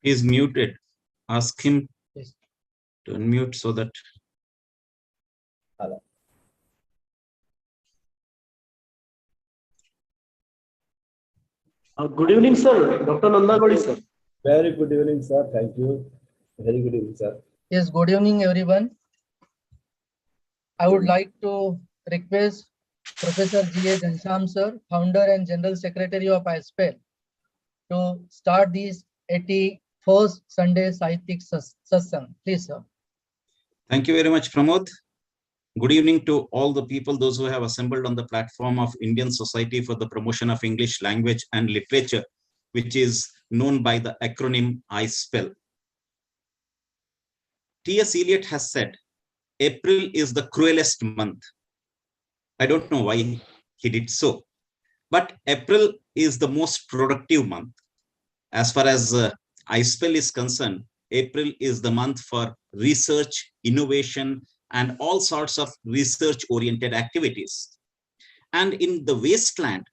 He is muted. Ask him Yes. to unmute so that. Hello. Good evening, sir. Dr. Nandagodi, sir. Very good evening, sir. Thank you. Very good evening, sir. Yes, good evening, everyone. I would like to request Professor G.A. Ghanshyam, sir, founder and General Secretary of iSPELL, to start this 81st Sunday Sahityak Satsang. Please, sir. Thank you very much, Pramod. Good evening to all the people, those who have assembled on the platform of Indian Society for the Promotion of English Language and Literature, which is known by the acronym iSPELL. T.S. Eliot has said, April is the cruelest month. I don't know why he did so, but April is the most productive month. As far as iSPELL is concerned, April is the month for research, innovation, and all sorts of research-oriented activities. And in the wasteland,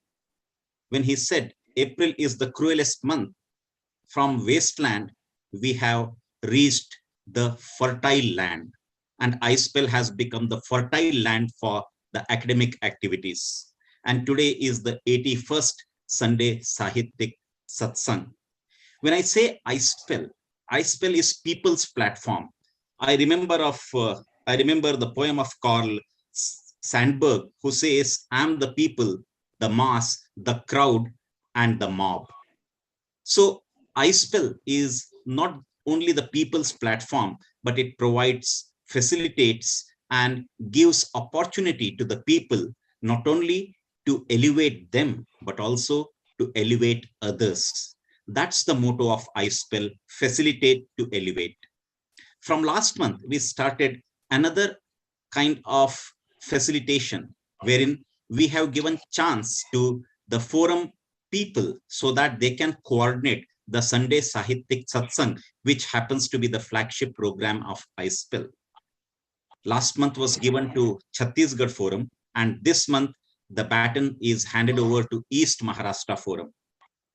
when he said April is the cruelest month, from wasteland, we have reached the fertile land. And iSPELL has become the fertile land for the academic activities. And today is the 81st Sunday Sahityak Satsang. When I say iSPELL, iSPELL is people's platform. I remember the poem of Carl Sandburg, who says, "I'm the people, the mass, the crowd, and the mob." So iSPELL is not only the people's platform, but it provides, facilitates, and gives opportunity to the people, not only to elevate them, but also to elevate others. That's the motto of iSPELL, facilitate to elevate. From last month, we started another kind of facilitation, wherein we have given chance to the forum people so that they can coordinate the Sunday Sahityak Satsang, which happens to be the flagship program of iSPELL. Last month was given to Chhattisgarh Forum, and this month the baton is handed over to East Maharashtra Forum.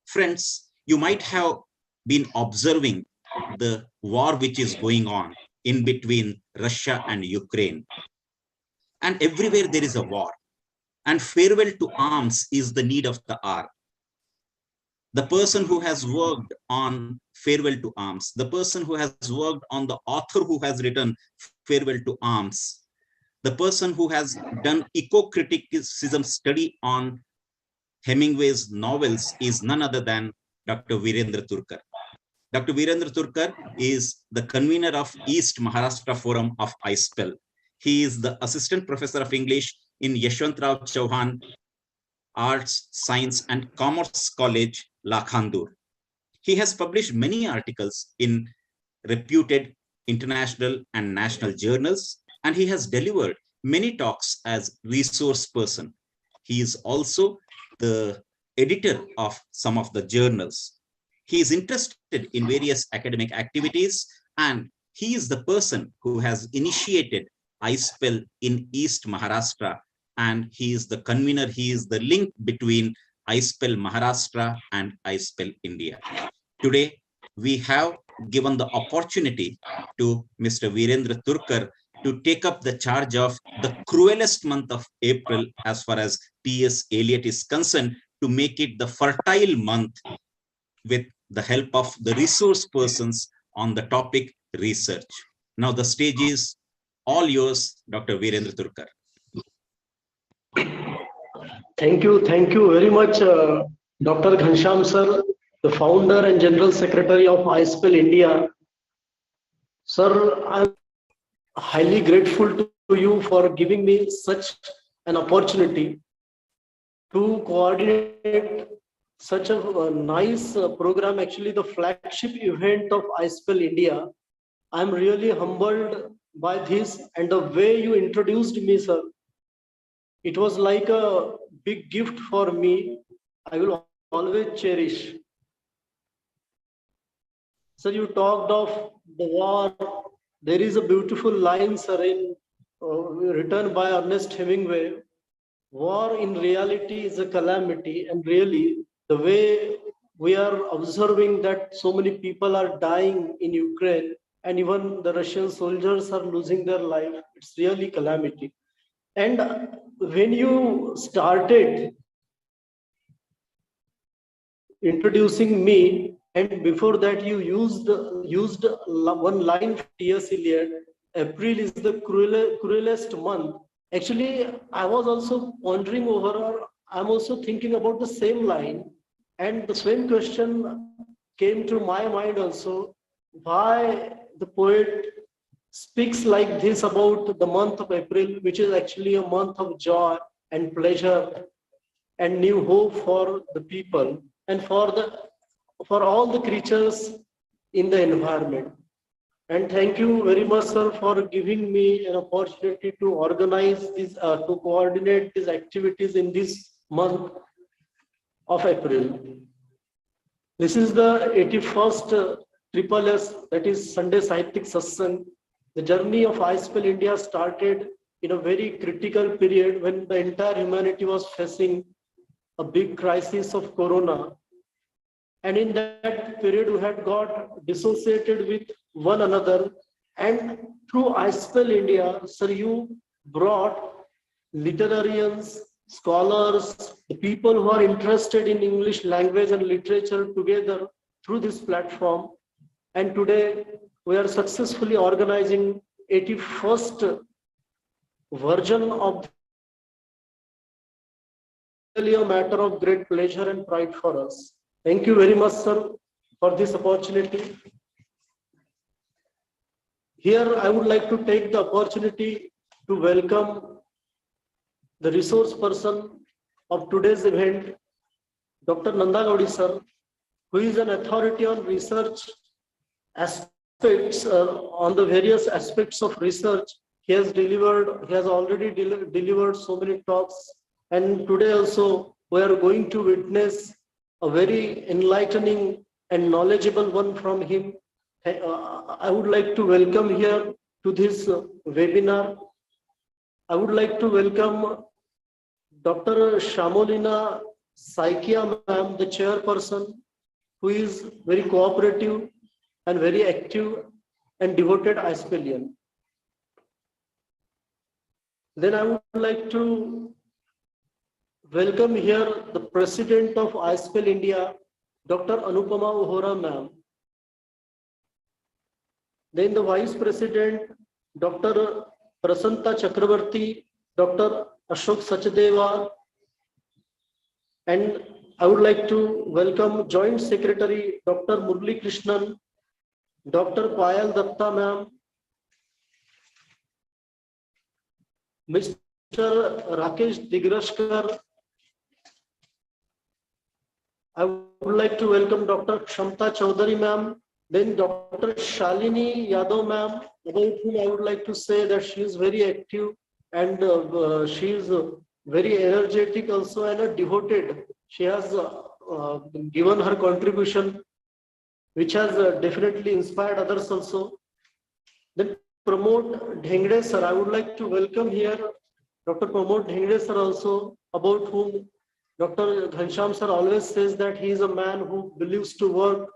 Friends, you might have been observing the war which is going on in between Russia and Ukraine. And everywhere there is a war. And farewell to arms is the need of the hour. The person who has worked on farewell to arms, the person who has worked on the author who has written farewell to arms, the person who has done eco-criticism study on Hemingway's novels is none other than Dr. Virendra Turkar. Dr. Virendra Turkar is the convener of East Maharashtra Forum of iSPELL. He is the assistant professor of English in Yashwantrao Chauhan Arts, Science and Commerce College, Lakhandur. He has published many articles in reputed international and national journals, and he has delivered many talks as resource person. He is also the editor of some of the journals. He is interested in various academic activities, and he is the person who has initiated iSPELL in East Maharashtra, and he is the convener, he is the link between iSPELL Maharashtra and iSPELL India. Today, we have given the opportunity to Mr. Virendra Turkar to take up the charge of the cruelest month of April as far as T.S. Eliot is concerned, to make it the fertile month with the help of the resource persons on the topic research. Now the stage is all yours, Dr. Virendra Turkar. Thank you very much, Dr. Ghanshyam, sir, the founder and General Secretary of iSPELL India. Sir, I'm highly grateful to you for giving me such an opportunity to coordinate such a nice program, actually the flagship event of iSPELL India. I'm really humbled by this, and the way you introduced me, sir, it was like a big gift for me. I will always cherish. Sir, you talked of the war. There is a beautiful line, sir, written by Ernest Hemingway. War in reality is a calamity, and really the way we are observing that so many people are dying in Ukraine, and even the Russian soldiers are losing their life. It's really calamity. And when you started introducing me, and before that you used one line from T.S. Eliot, April is the cruelest month. Actually, I was also pondering over, or I'm also thinking about the same line, and the same question came to my mind also. Why the poet speaks like this about the month of April, which is actually a month of joy and pleasure and new hope for the people and for all the creatures in the environment. And thank you very much, sir, for giving me an opportunity to organize this, to coordinate these activities in this month of April. This is the 81st Triple S, that is Sunday Sahityik Satsang. The journey of iSPELL India started in a very critical period when the entire humanity was facing a big crisis of Corona. And in that period, we had got dissociated with one another. And through iSPELL India, sir, you brought literarians, scholars, the people who are interested in English language and literature together through this platform. And today, we are successfully organizing 81st version of really a matter of great pleasure and pride for us. Thank you very much, sir, for this opportunity. Here, I would like to take the opportunity to welcome the resource person of today's event, Dr. Nanda Gaudi, sir, who is an authority on research aspects, on the various aspects of research. He has already delivered so many talks. And today also, we are going to witness a very enlightening and knowledgeable one from him. I would like to welcome here to this webinar. I would like to welcome Dr. Shamolina Saikia, ma'am, the chairperson, who is very cooperative and very active and devoted iSPELlian. Then I would like to welcome here the president of iSPELL India, Dr. Anupama Ohora, ma'am. Then the vice president, Dr. Prasanta Chakravarti, Dr. Ashok Sachdeva, and I would like to welcome Joint Secretary Dr. Murli Krishnan, Dr. Payal Datta, ma'am, Mr. Rakesh Digrashkar. I would like to welcome Dr. Kshamta Chaudhary, ma'am. Then Dr. Shalini Yadav, ma'am, about whom I would like to say that she is very active and she is very energetic also and a devoted. She has given her contribution, which has definitely inspired others also. Then Pramod Dhengde, sir, I would like to welcome here Dr. Pramod Dhengde, sir, also, about whom Dr. Ghansham, sir, always says that he is a man who believes to work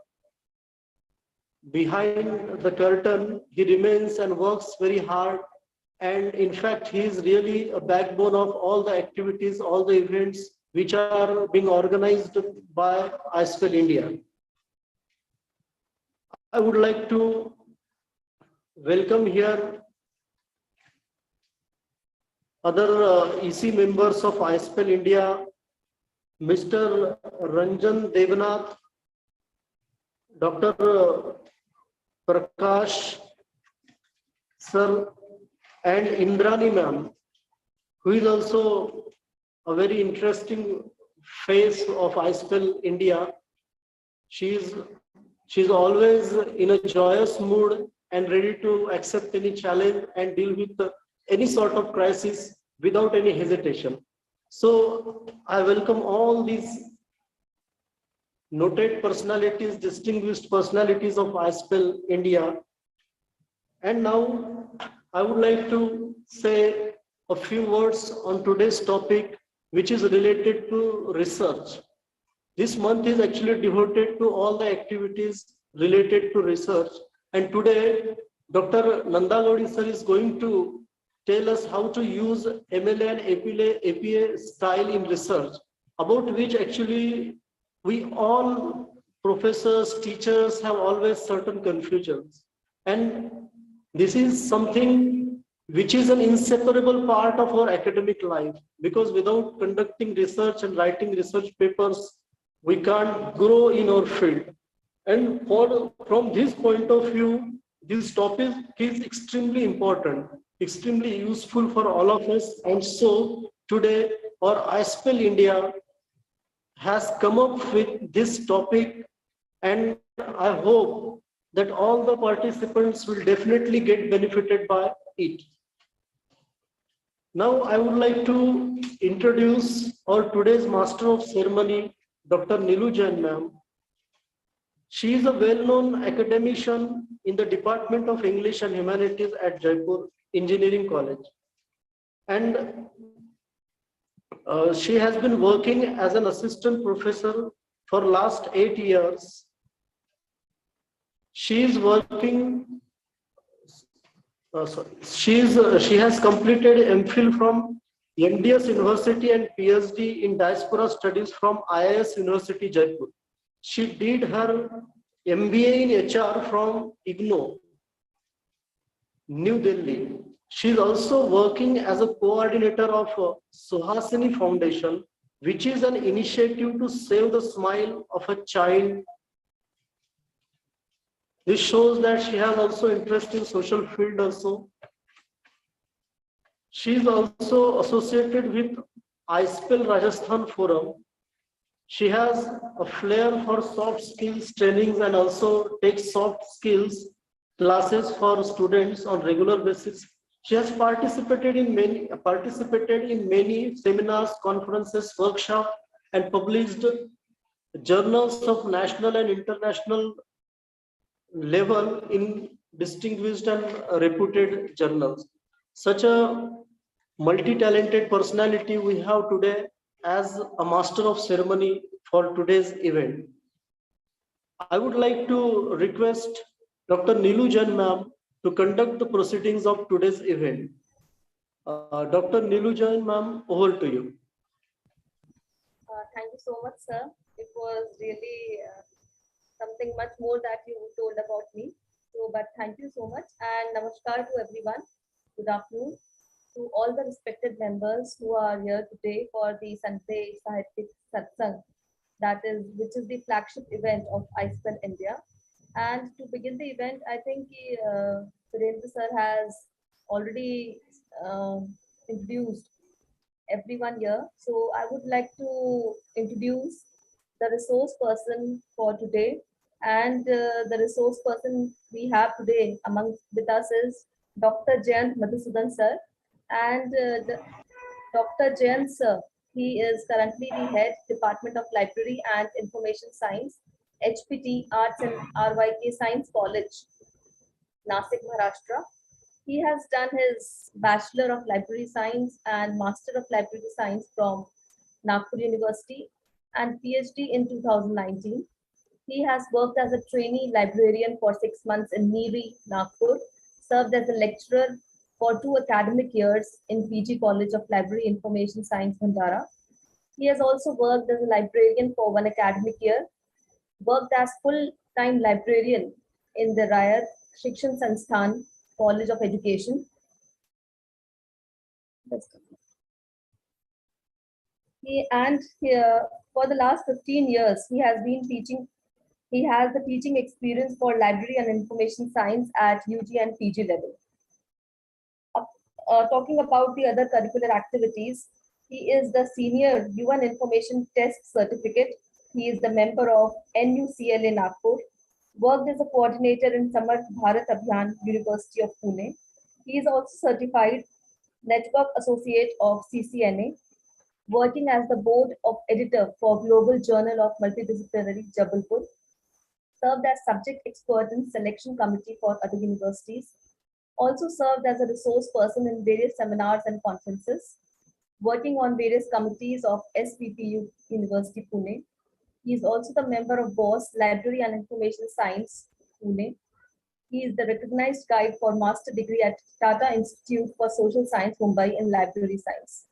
behind the curtain. He remains and works very hard. And in fact, he is really a backbone of all the activities, all the events which are being organized by iSPELL India. I would like to welcome here other EC members of iSPELL India, Mr. Ranjan Devnath, Dr. Prakash, sir, and Indrani, ma'am, who is also a very interesting face of iSPELL India. She's always in a joyous mood and ready to accept any challenge and deal with any sort of crisis without any hesitation. So I welcome all these noted personalities, distinguished personalities of iSPELL India. And now I would like to say a few words on today's topic, which is related to research. This month is actually devoted to all the activities related to research. And today, Dr. Nandagowdi sir is going to tell us how to use MLA and APA style in research, about which actually we all professors, teachers have always certain confusions. And this is something which is an inseparable part of our academic life, because without conducting research and writing research papers, we can't grow in our field. And from this point of view, this topic is extremely important, extremely useful for all of us. And so today, our iSPELL India has come up with this topic, and I hope that all the participants will definitely get benefited by it. Now I would like to introduce our today's Master of Ceremony, Dr. Nilu Jain ma'am. She is a well-known academician in the Department of English and Humanities at Jaipur Engineering College. And she has been working as an assistant professor for last 8 years. She is working, she has completed MPhil from NDS University and PhD in Diaspora Studies from IIS University, Jaipur. She did her MBA in HR from IGNOU, New Delhi. She is also working as a coordinator of Suhasini Foundation, which is an initiative to save the smile of a child. This shows that she has also interest in social field also. She is also associated with iSPELL Rajasthan Forum. She has a flair for soft skills trainings and also takes soft skills classes for students on regular basis. She has participated in many seminars, conferences, workshops, and published journals of national and international level in distinguished and reputed journals. Such a multi-talented personality we have today as a master of ceremony for today's event. I would like to request Dr. Nilu Jain ma'am to conduct the proceedings of today's event. Dr. Nilu Jain ma'am, over to you. Thank you so much, sir. It was really something much more that you told about me. So, but thank you so much, and namaskar to everyone. Good afternoon to all the respected members who are here today for the Sunday Sahityik Satsang, which is the flagship event of iSPELL India. And to begin the event, I think Surendra sir has already introduced everyone here. So I would like to introduce the resource person for today. And the resource person we have today with us is Dr. Jayant Madhusudan sir. And Dr. Jayant sir, he is currently the head Department of Library and Information Science, HPT Arts and RYK Science College, Nasik, Maharashtra. He has done his Bachelor of Library Science and Master of Library Science from Nagpur University and PhD in 2019. He has worked as a trainee librarian for 6 months in Niri, Nagpur, served as a lecturer for 2 academic years in PG College of Library Information Science, Bhandara. He has also worked as a librarian for 1 academic year, worked as full-time librarian in the Rayat Shikshan Sansthan College of Education. For the last 15 years, he has been teaching. He has the teaching experience for library and information science at UG and PG level. Talking about the other curricular activities, he is the senior UN Information Test Certificate. He is the member of NUCLA Nagpur, worked as a coordinator in Samarth Bharat Abhiyan, University of Pune. He is also certified Network Associate of CCNA, working as the board of editor for Global Journal of Multidisciplinary, Jabalpur, served as subject expert in selection committee for other universities, also served as a resource person in various seminars and conferences, working on various committees of SVPU University Pune. He is also the member of BOSS, Library and Information Science, Pune. He is the recognized guide for master degree at Tata Institute for Social Science, Mumbai in Library Science.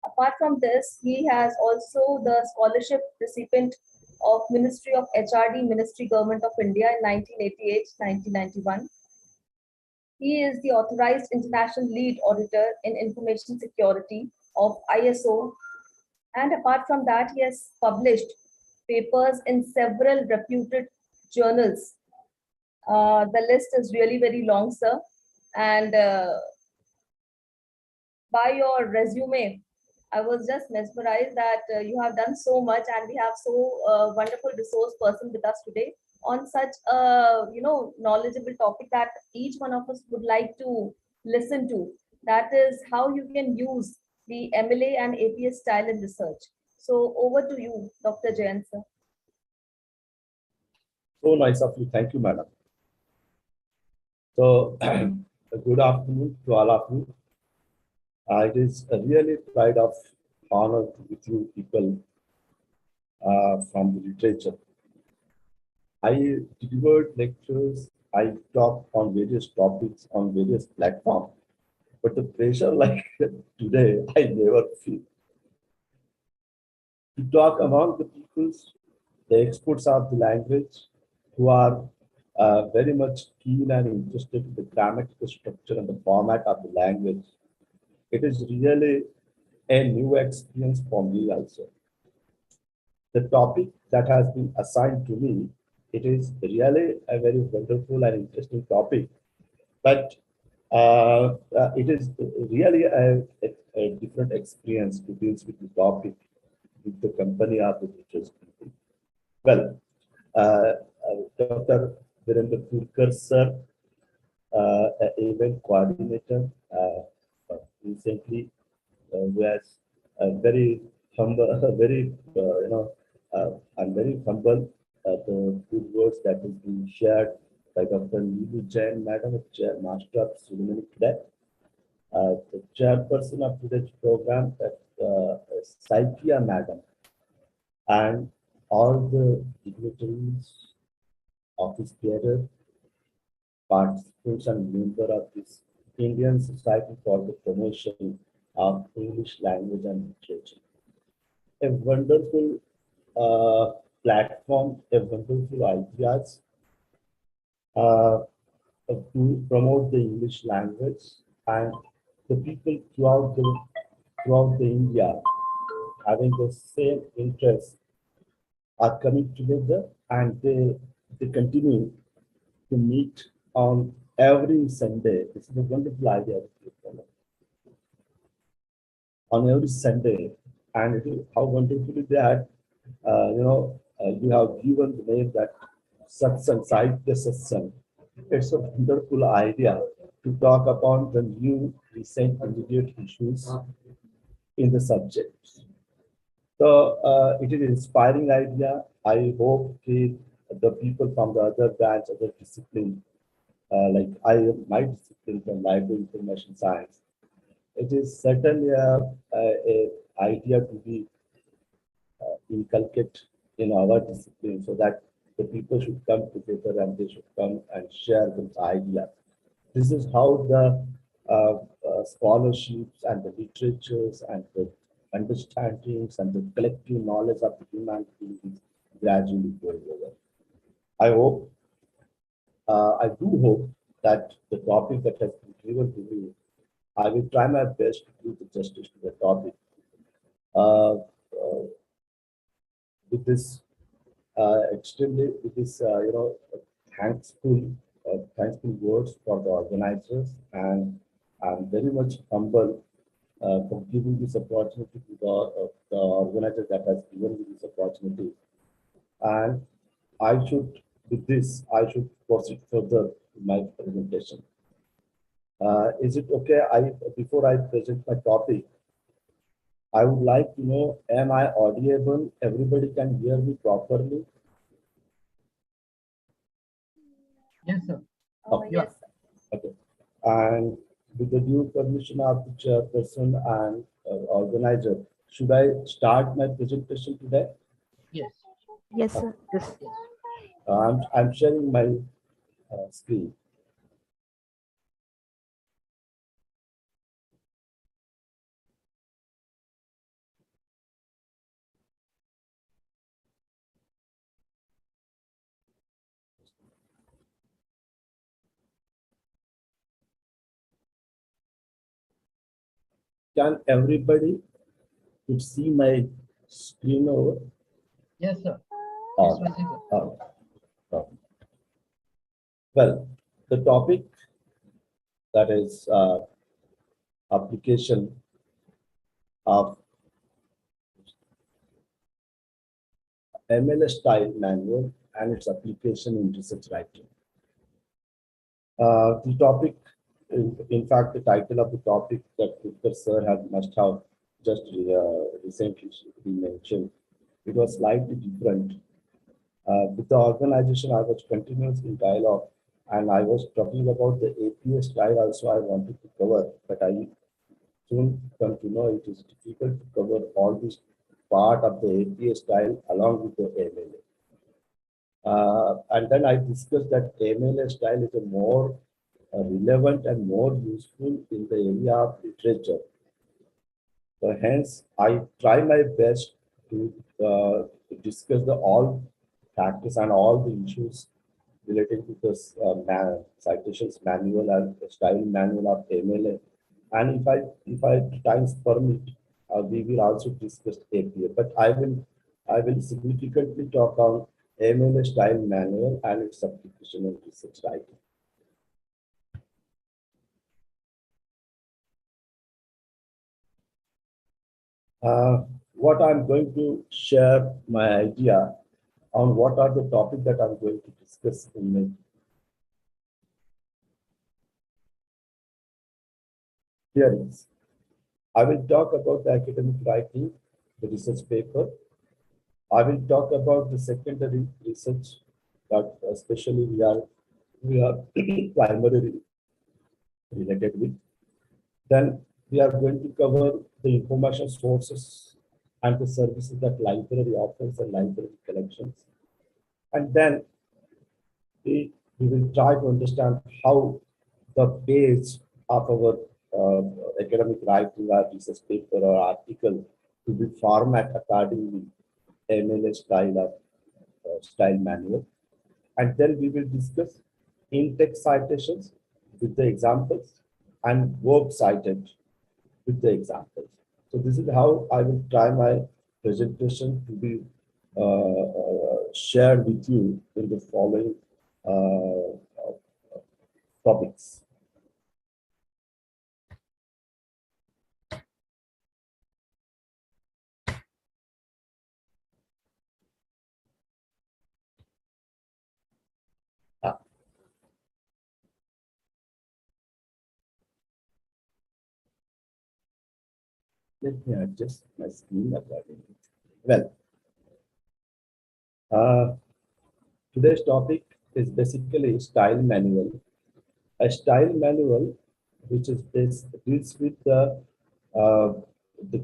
Apart from this, he has also the scholarship recipient of Ministry of HRD, Ministry Government of India in 1988-1991. He is the authorized international lead auditor in information security of ISO. And apart from that, he has published papers in several reputed journals. The list is really very long, sir. And by your resume, I was just mesmerized that you have done so much, and we have so wonderful resource person with us today on such a knowledgeable topic that each one of us would like to listen to. That is how you can use the MLA and APA style in research. So over to you, Dr. Jayan, sir. So nice of you. Thank you, madam. So, good afternoon to all of you. It is a really pride of honor with you people from the literature. I delivered lectures, I talk on various topics on various platforms, but the pressure like today, I never feel. To talk among the peoples, the experts of the language who are very much keen and interested in the grammatical structure and the format of the language. It is really a new experience for me also. The topic that has been assigned to me, it is really a very wonderful and interesting topic, but it is really a different experience to deal with the topic with the company of the teachers. Well, Dr. Virendra Purkar sir, event coordinator, recently who has a very humble, very I'm very humble at the good words that has been shared by Dr. Neelu Jain, Madam, Master of Ceremony today. The chairperson of today's program, that Saikia Madam, and all the dignitaries, office bearer, participants, and member of this Indian Society for the Promotion of English Language and Literature. A wonderful platform, a wonderful ideas to promote the English language, and the people throughout the India having the same interest are coming together, and they continue to meet on every Sunday. This is a wonderful idea. On every Sunday, and it is how wonderfully that you have given the name that satsang, Sahitya Satsang. It's a wonderful idea to talk upon the new recent immediate issues in the subjects. So it is an inspiring idea. I hope the people from the other branch, other discipline, like my discipline from library information science, it is certainly a idea to be inculcate in our discipline, so that the people should come together and they should come and share those ideas. This is how the scholarships and the literatures and the understandings and the collective knowledge of the humanity is gradually going over. I do hope that the topic that has been given to me, I will try my best to do the justice to the topic. With this extremely, with this thankful words for the organizers, and I'm very much humble for giving this opportunity to the organizer that has given me this opportunity. And with this, I should proceed further in my presentation. Is it okay? Before I present my topic, I would like to know, am I audible? Everybody can hear me properly? Yes, sir. Okay. Yes, sir. Okay. And with the due permission of the chairperson and organizer, should I start my presentation today? Yes. Yes, sir. Yes. I'm sharing my screen. Can everybody could see my screen over? Yes, sir. It's Oh, visible. oh, oh. Well, the topic that is application of MLA style manual and its application in research writing. The topic, in fact, the title of the topic that Victor sir had must have just recently mentioned, it was slightly different. With the organization, I was continuously in dialogue, and I was talking about the APA style also I wanted to cover, but I soon come to know it is difficult to cover all this part of the APA style along with the MLA. And then I discussed that MLA style is a more relevant and more useful in the area of literature. So hence, I try my best to discuss the all factors and all the issues related to this citations manual and style manual of MLA. And if I times permit, we will also discuss APA. But I will significantly talk on MLA style manual and its application in research writing. What I'm going to share my idea on what are the topics that I'm going to discuss in my hearings. I will talk about the academic writing, the research paper. I will talk about the secondary research that especially we are primarily related with. Then we are going to cover the information sources and the services that library offers and library collections. And then we will try to understand how the page of our academic writing or research paper or article to be format accordingly MLA style of style manual. And then we will discuss in-text citations with the examples and verb cited with the examples. So this is how I will try my presentation to be shared with you in the following topics. Ah, let me adjust my screen accordingly. Well, today's topic is basically style manual. A style manual, which is this deals with the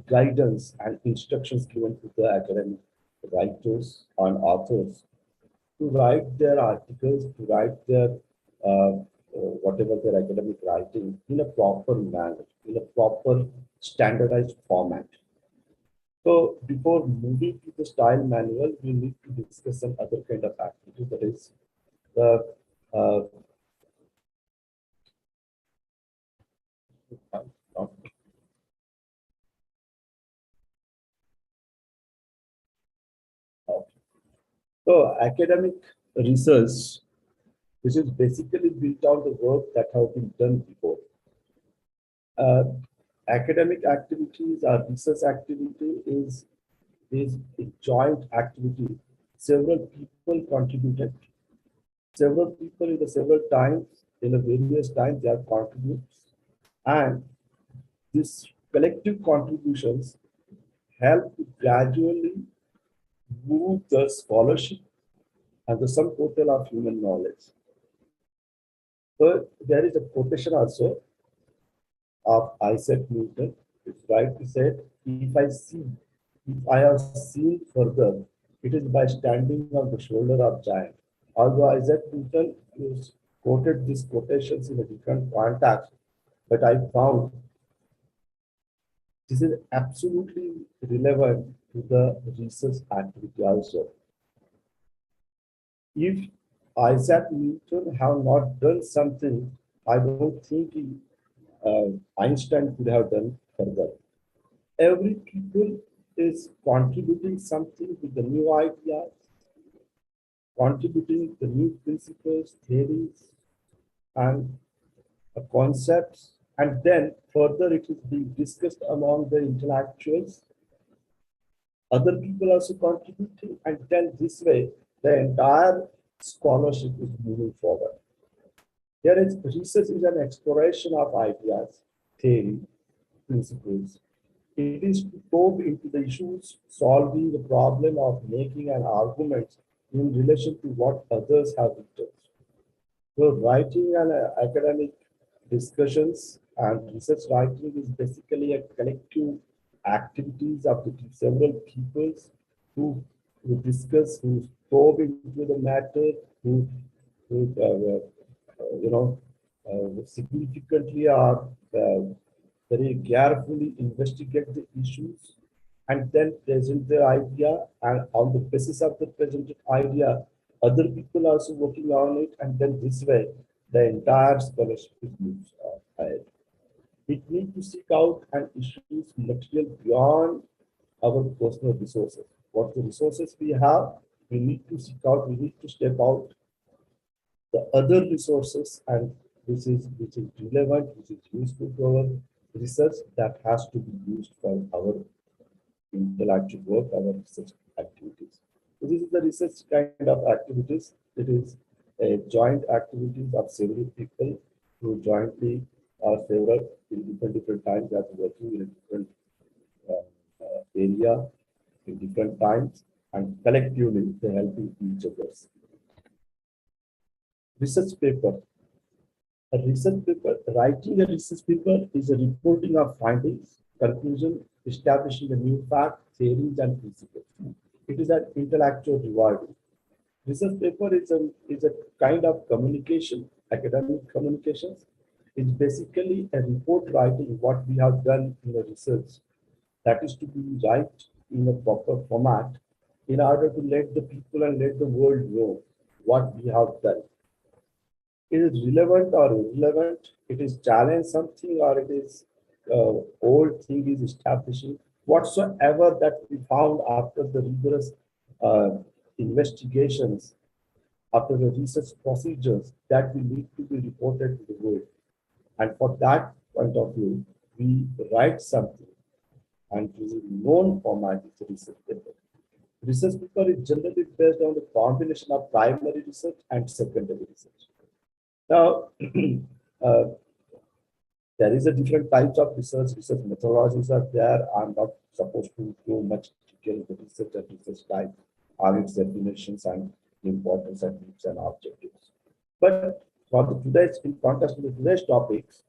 guidance and instructions given to the academic writers and authors to write their articles, to write their whatever their academic writing in a proper manner, in a proper standardized format. So before moving to the style manual, we need to discuss some other kind of activity, that is the uh, so academic research, which is basically built on the work that have been done before. Uh, Academic activities or research activity is a joint activity. Several people contributed. Several people in the several times, in the various times, they are contributors. And these collective contributions help to gradually move the scholarship and the sum total of human knowledge. So there is a quotation also of Isaac Newton. It's right to say, if I have seen further, It is by standing on the shoulder of giant. Although Isaac Newton quoted these quotations in a different context, but I found this is absolutely relevant to the research activity also. If Isaac Newton have not done something, I don't think Einstein could have done further. Every people is contributing something with the new ideas, contributing the new principles, theories, and concepts, and then further it is being discussed among the intellectuals. Other people also contributing, and then this way the entire scholarship is moving forward. Here is research is an exploration of ideas, theory, principles. It is to probe into the issues, solving the problem of making an argument in relation to what others have written. So writing and academic discussions and research writing is basically a collective activities of the several peoples who discuss, who probe into the matter, who significantly are very carefully investigate the issues and then present the idea, and on the basis of the presented idea, other people also working on it, and then this way, the entire scholarship is moves ahead. We need to seek out and issues material beyond our personal resources. What the resources we have, we need to seek out, we need to step out the other resources, and which is relevant, which is useful to our research, that has to be used for our intellectual work, our research activities. So this is the research kind of activities. It is a joint activities of several people who jointly or several in different times that are working in a different area in different times, and collectively they helping each other. Research paper. A research paper, writing a research paper is a reporting of findings, conclusion, establishing a new fact, theories, and principles. It is an intellectual reward. Research paper is a kind of communication, academic communications. It's basically a report writing what we have done in the research. That is to be right in a proper format in order to let the people and let the world know what we have done. It is relevant or irrelevant, it is challenge something, or it is old thing is establishing whatsoever that we found after the rigorous investigations, after the research procedures, that we need to be reported to the world. And for that point of view, we write something, and this is known format is a research paper. Research paper is generally based on the combination of primary research and secondary research. Now, there is a different types of research methodologies are there. I'm not supposed to go much detail into research and research type, are its definitions and importance and needs and objectives. But for the today's, in context with today's topics,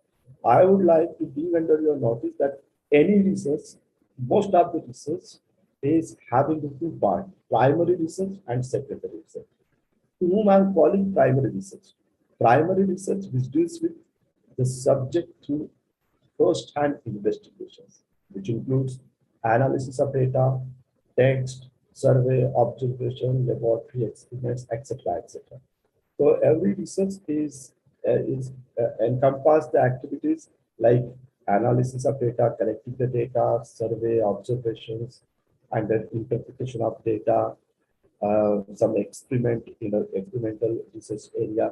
I would like to bring under your notice that any research, most of the research is having the two parts, primary research and secondary research. To whom I'm calling primary research. Primary research which deals with the subject through first-hand investigations, which includes analysis of data, text, survey, observation, laboratory experiments, etc., etc. So every research is encompass the activities like analysis of data, collecting the data, survey, observations, and then interpretation of data, some experiment in an experimental research area.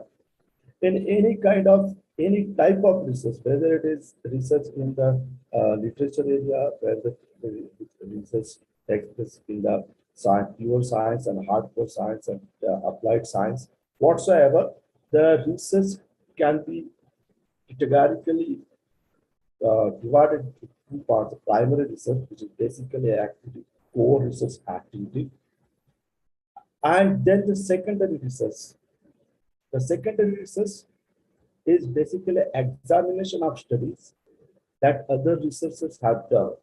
In any type of research, whether it is research in the literature area, whether the research takes in the science, pure science and hardcore science and applied science, whatsoever, the research can be categorically divided into two parts: primary research, which is basically an activity, core research activity, and then the secondary research. The secondary research is basically examination of studies that other researchers have done,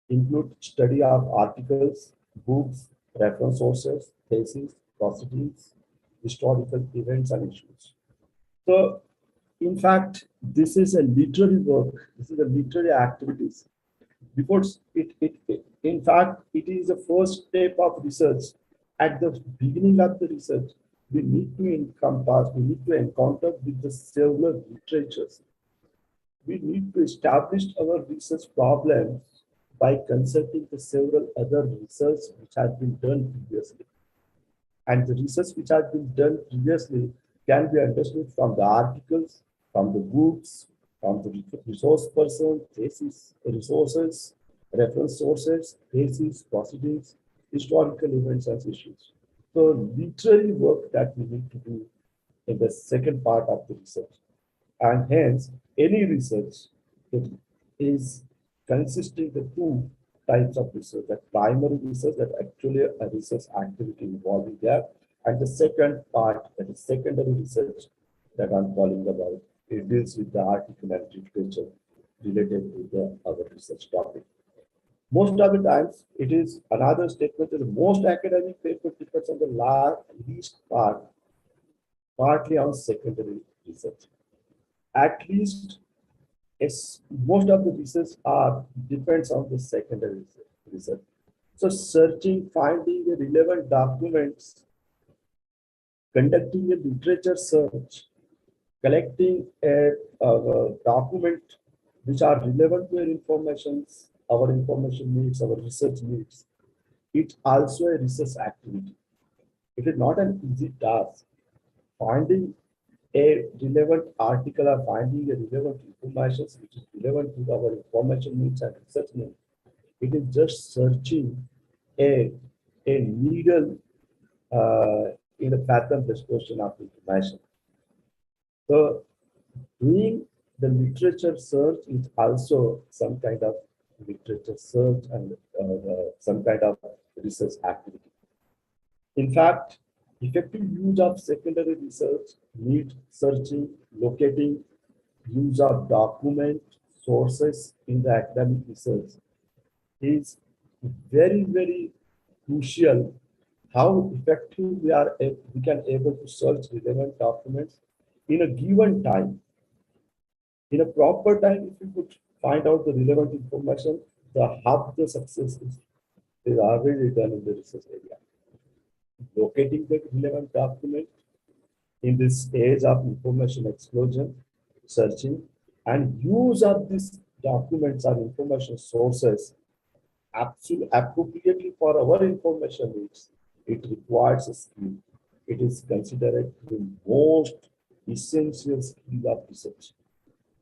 include study of articles, books, reference sources, theses, proceedings, historical events and issues. So, in fact, this is a literary work. This is a literary activities. Before in fact, it is the first step of research. At the beginning of the research, we need to encounter with the several literatures. We need to establish our research problems by consulting the several other research which has been done previously. And the research which has been done previously can be understood from the articles, from the books, from the resource person, thesis, resources, reference sources, thesis, proceedings, historical events and issues. So literary work that we need to do in the second part of the research. And hence, any research that is consisting the two types of research, that primary research that actually a research activity involving there, and the second part, that is secondary research that I'm calling about, it deals with the article and literature related to the other research topic. Most of the times, it is another statement that most academic paper depends on the least part, partly on secondary research. At least most of the research depends on the secondary research. So searching, finding the relevant documents, conducting a literature search, collecting a document which are relevant to our information needs, our research needs. It's also a research activity. It is not an easy task. Finding a relevant article or finding a relevant information which is relevant to our information needs and research needs. It is just searching a needle in a pattern discussion of information. So doing the literature search is also some kind of literature search and some kind of research activity. In fact, effective use of secondary research needs searching, locating, use of document sources in the academic research is very, very crucial. How effective we can able to search relevant documents in a given time. In a proper time, if you could find out the relevant information, half the success is already done in the research area. Locating the relevant document in this age of information explosion, searching, and use of these documents or information sources appropriately for our information needs. It requires a skill. It is considered the most essential skill of research.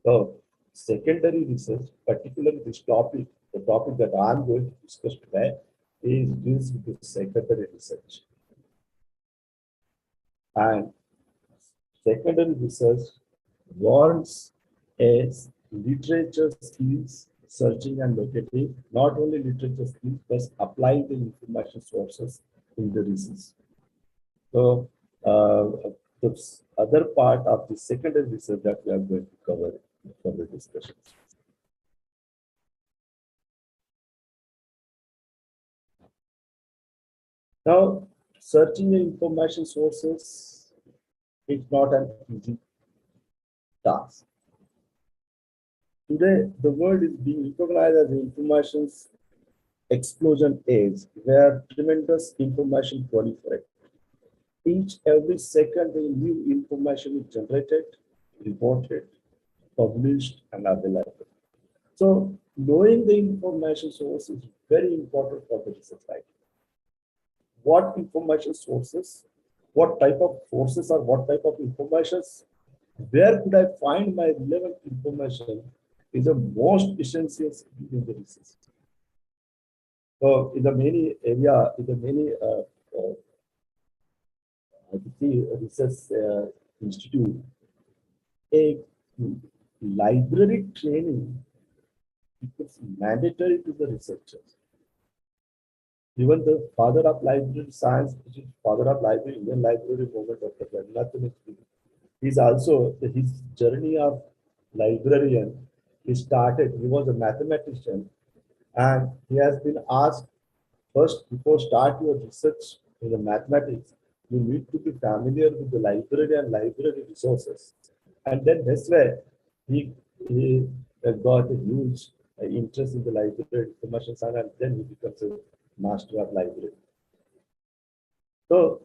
So, secondary research, particularly this topic, the topic that I'm going to discuss today, deals with the secondary research. And secondary research warrants a literature skills, searching and locating, not only literature skills, but applying the information sources in the research. So, the other part of the secondary research that we are going to cover for the discussion. Now, searching the information sources is not an easy task. Today, the world is being recognized as the information explosion age, where tremendous information proliferates. Every second, the new information is generated, reported, published, and available. So, knowing the information source is very important for the research writing. What information sources, what type of sources or what type of information, where could I find my relevant information is the most essential skill in the research. So in the many area, in the many research institute, a library training is mandatory to the researchers. Even the father of library science, which is father of library, Indian library movement, Dr. Ranganathan, he's also his journey of librarian. He was a mathematician, and he has been asked First, before start your research in the mathematics, you need to be familiar with the library and library resources. And then that's where he got a huge interest in the library information science, and then he becomes a master of library. So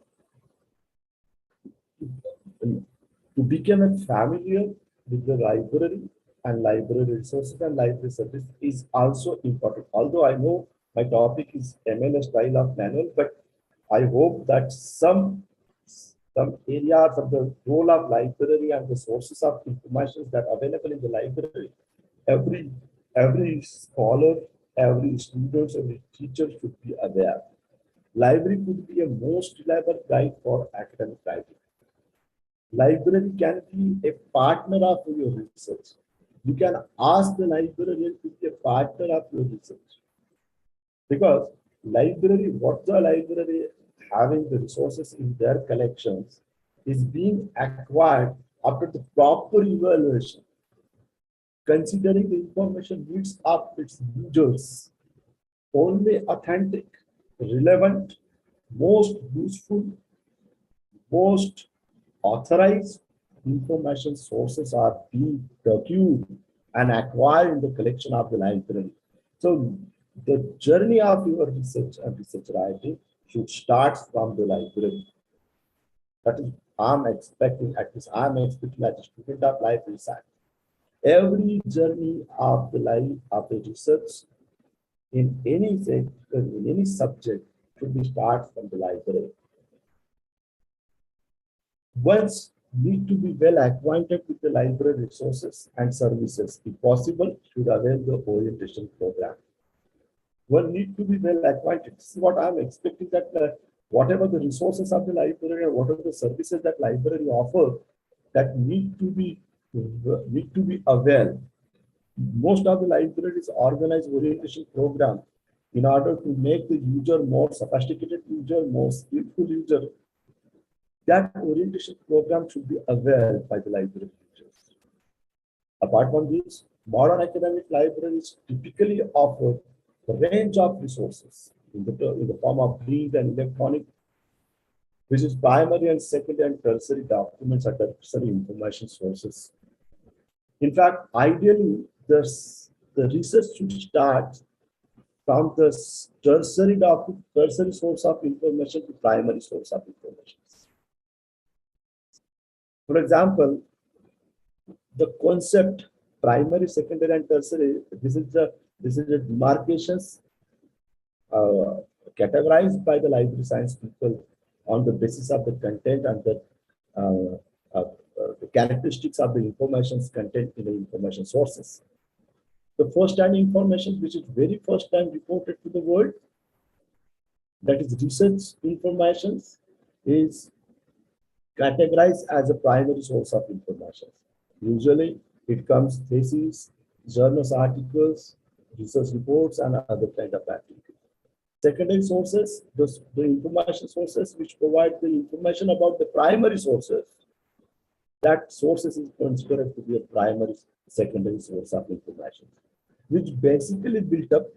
to become a familiar with the library and library resources and library service is also important. Although I know my topic is MLA style of manual, but I hope that some areas of the role of library and the sources of information that are available in the library, every scholar, every student, every teacher should be aware. Library could be a most reliable guide for academic writing. Library can be a partner of your research. You can ask the librarian to be a partner of your research. Because library, what the library having the resources in their collections is being acquired after the proper evaluation, considering the information needs of its users. Only authentic, relevant, most useful, most authorized information sources are being procured and acquired in the collection of the library. So the journey of your research and research writing should start from the library. That is, I'm expecting, at least I'm expecting as a student of library science. Every journey of the life of the research in any sector, in any subject, should be start from the library. Ones need to be well acquainted with the library resources and services. If possible, should avail the orientation program. One need to be well acquainted. This is what I'm expecting, that whatever the resources of the library or whatever the services that library offer, that need to be aware. Most of the libraries organize orientation program in order to make the user more sophisticated user, more skillful user. That orientation program should be aware by the library users. Apart from this, modern academic libraries typically offer a range of resources in the form of print and electronic, which is primary and secondary and tertiary documents and tertiary information sources. In fact, ideally, the research should start from the tertiary source of information to primary source of information. For example, the concept primary, secondary, and tertiary, this is the demarcations categorized by the library science people on the basis of the content and the characteristics of the information's content in the information sources. The first-hand information, which is very first time reported to the world, that is research information, is categorized as a primary source of information. Usually, it comes theses, journals articles, research reports, and other kind of activities. Secondary sources, the information sources which provide the information about the primary sources, that sources is considered to be a primary, secondary source of information, which basically built up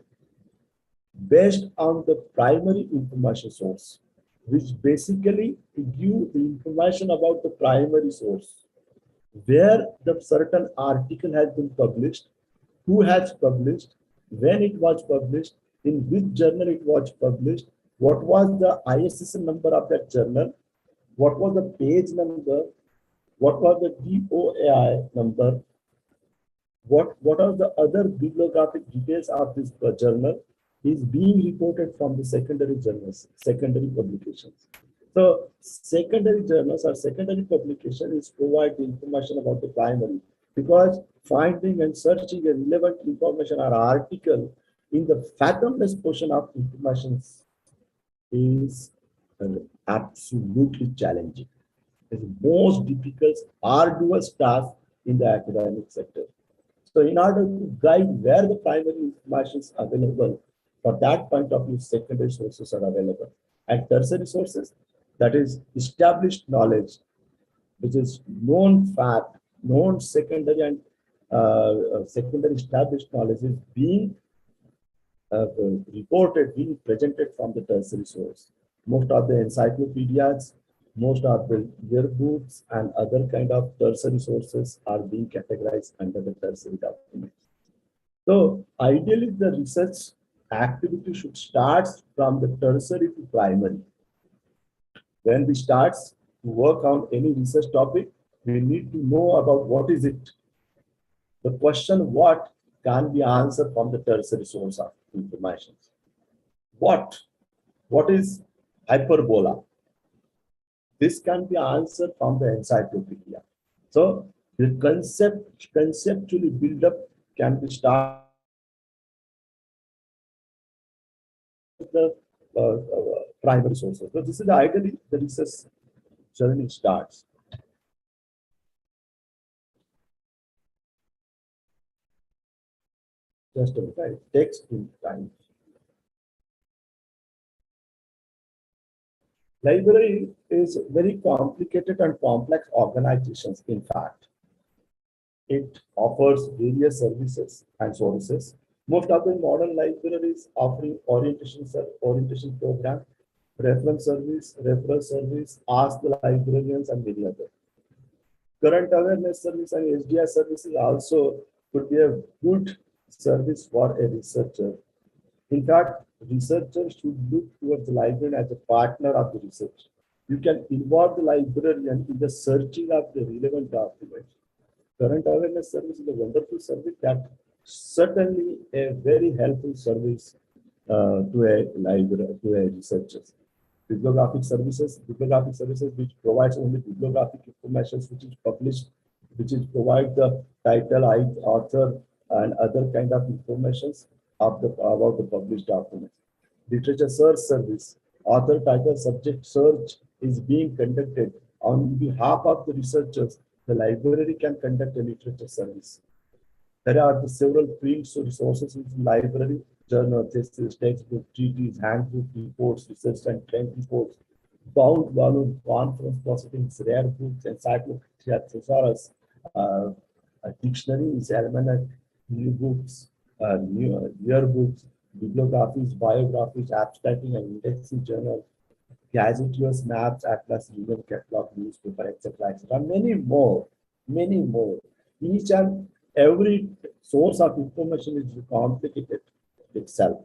based on the primary information source, which basically give the information about the primary source, where the certain article has been published, who has published, when it was published, in which journal it was published, what was the ISSN number of that journal, what was the page number, what was the DOAI number, what are the other bibliographic details of this journal is being reported from the secondary journals, secondary publications. So secondary journals or secondary publication is provide the information about the primary, because finding and searching a relevant information or article in the fathomless portion of information is absolutely challenging. It's the most difficult, arduous task in the academic sector. So in order to guide where the primary information is available, for that point of view, secondary sources are available. And tertiary sources, that is established knowledge, which is known fact, known secondary and secondary established knowledge is being reported, being presented from the tertiary source. Most of the encyclopedias, most of the yearbooks and other kind of tertiary sources are being categorized under the tertiary documents. So ideally, the research activity should start from the tertiary to primary. When we start to work on any research topic, we need to know about what is it. The question what can be answered from the tertiary source of information. What? What is hyperbola? This can be answered from the encyclopedia. So the conceptually build up can be started the primary sources. So this is ideally the research journey starts. Just a minute, it takes time. Library is very complicated and complex organizations. In fact, it offers various services and sources. Most of the modern libraries offering orientation program, reference service, referral service, ask the librarians, and many others. Current awareness service and HDI services also could be a good service for a researcher. In fact, researchers should look towards the librarian as a partner of the research. You can involve the librarian in the searching of the relevant documents. Current awareness service is a wonderful service that certainly a very helpful service to a library, to a researcher. Bibliographic services which provides only bibliographic information which is published, which is provide the title, author, and other kind of informations about the published documents. Literature search service, author, title, subject search is being conducted on behalf of the researchers. The library can conduct a literature service. There are the several print resources in the library: journal, textbook, treaties, handbook, reports, research and trend reports, bound volume, conference proceedings, rare books, encyclopedia, thesaurus, dictionaries, almanac, new books, yearbooks, bibliographies, biographies, abstracting and indexing journal, gazetteers, maps, atlas, union catalog, newspaper, etc., etc. Many more, many more. Each and every source of information is complicated itself.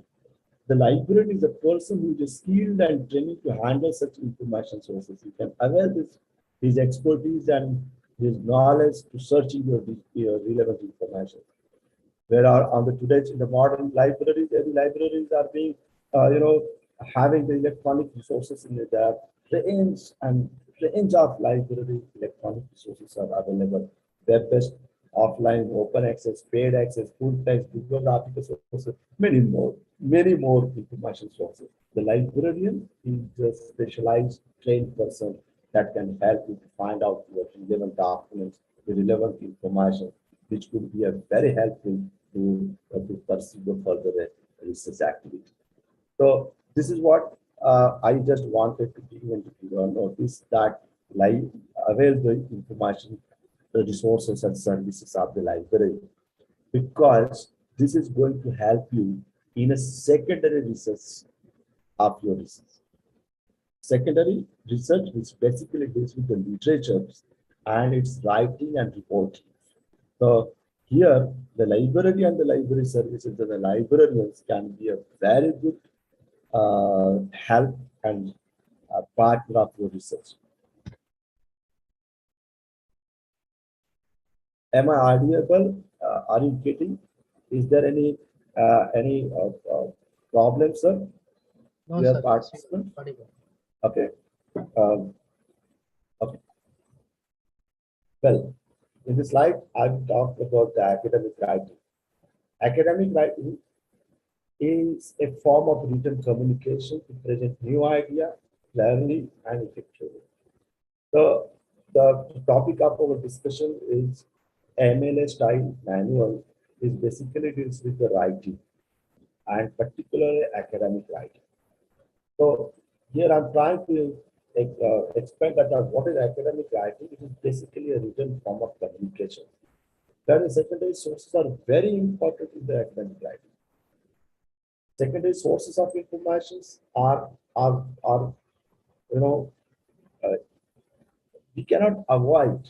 The librarian is a person who is skilled and trained to handle such information sources. You can avail his expertise and his knowledge to searching your relevant information. Where are on the today's in the modern libraries, every libraries are being, having the electronic resources in the range of library electronic resources are available. Web-based, offline, open access, paid access, full text, bibliographic sources, many more information sources. The librarian is a specialized trained person that can help you to find out your relevant documents, the relevant information, which could be a very helpful to pursue the further research activity. So this is what I just wanted to give into your notice, that avail the information, the resources and services of the library, because this is going to help you in a secondary research of your research. Secondary research, which basically deals with the literature and its writing and reporting. So here, the library and the library services and the librarians can be a very good help and partner of your research. Am I audible? Are you getting? Is there any problem, sir? No, We are sir. participants. Okay. Okay. Well, in this slide, I've talked about the academic writing. Academic writing is a form of written communication to present new idea clearly and effectively. So the topic of our discussion is MLA style manual is basically deals with the writing and particularly academic writing. So here I'm trying to explain that what is academic writing. It is basically a written form of communication. That is, secondary sources are very important in the academic writing. Secondary sources of information are you know, uh, we cannot avoid.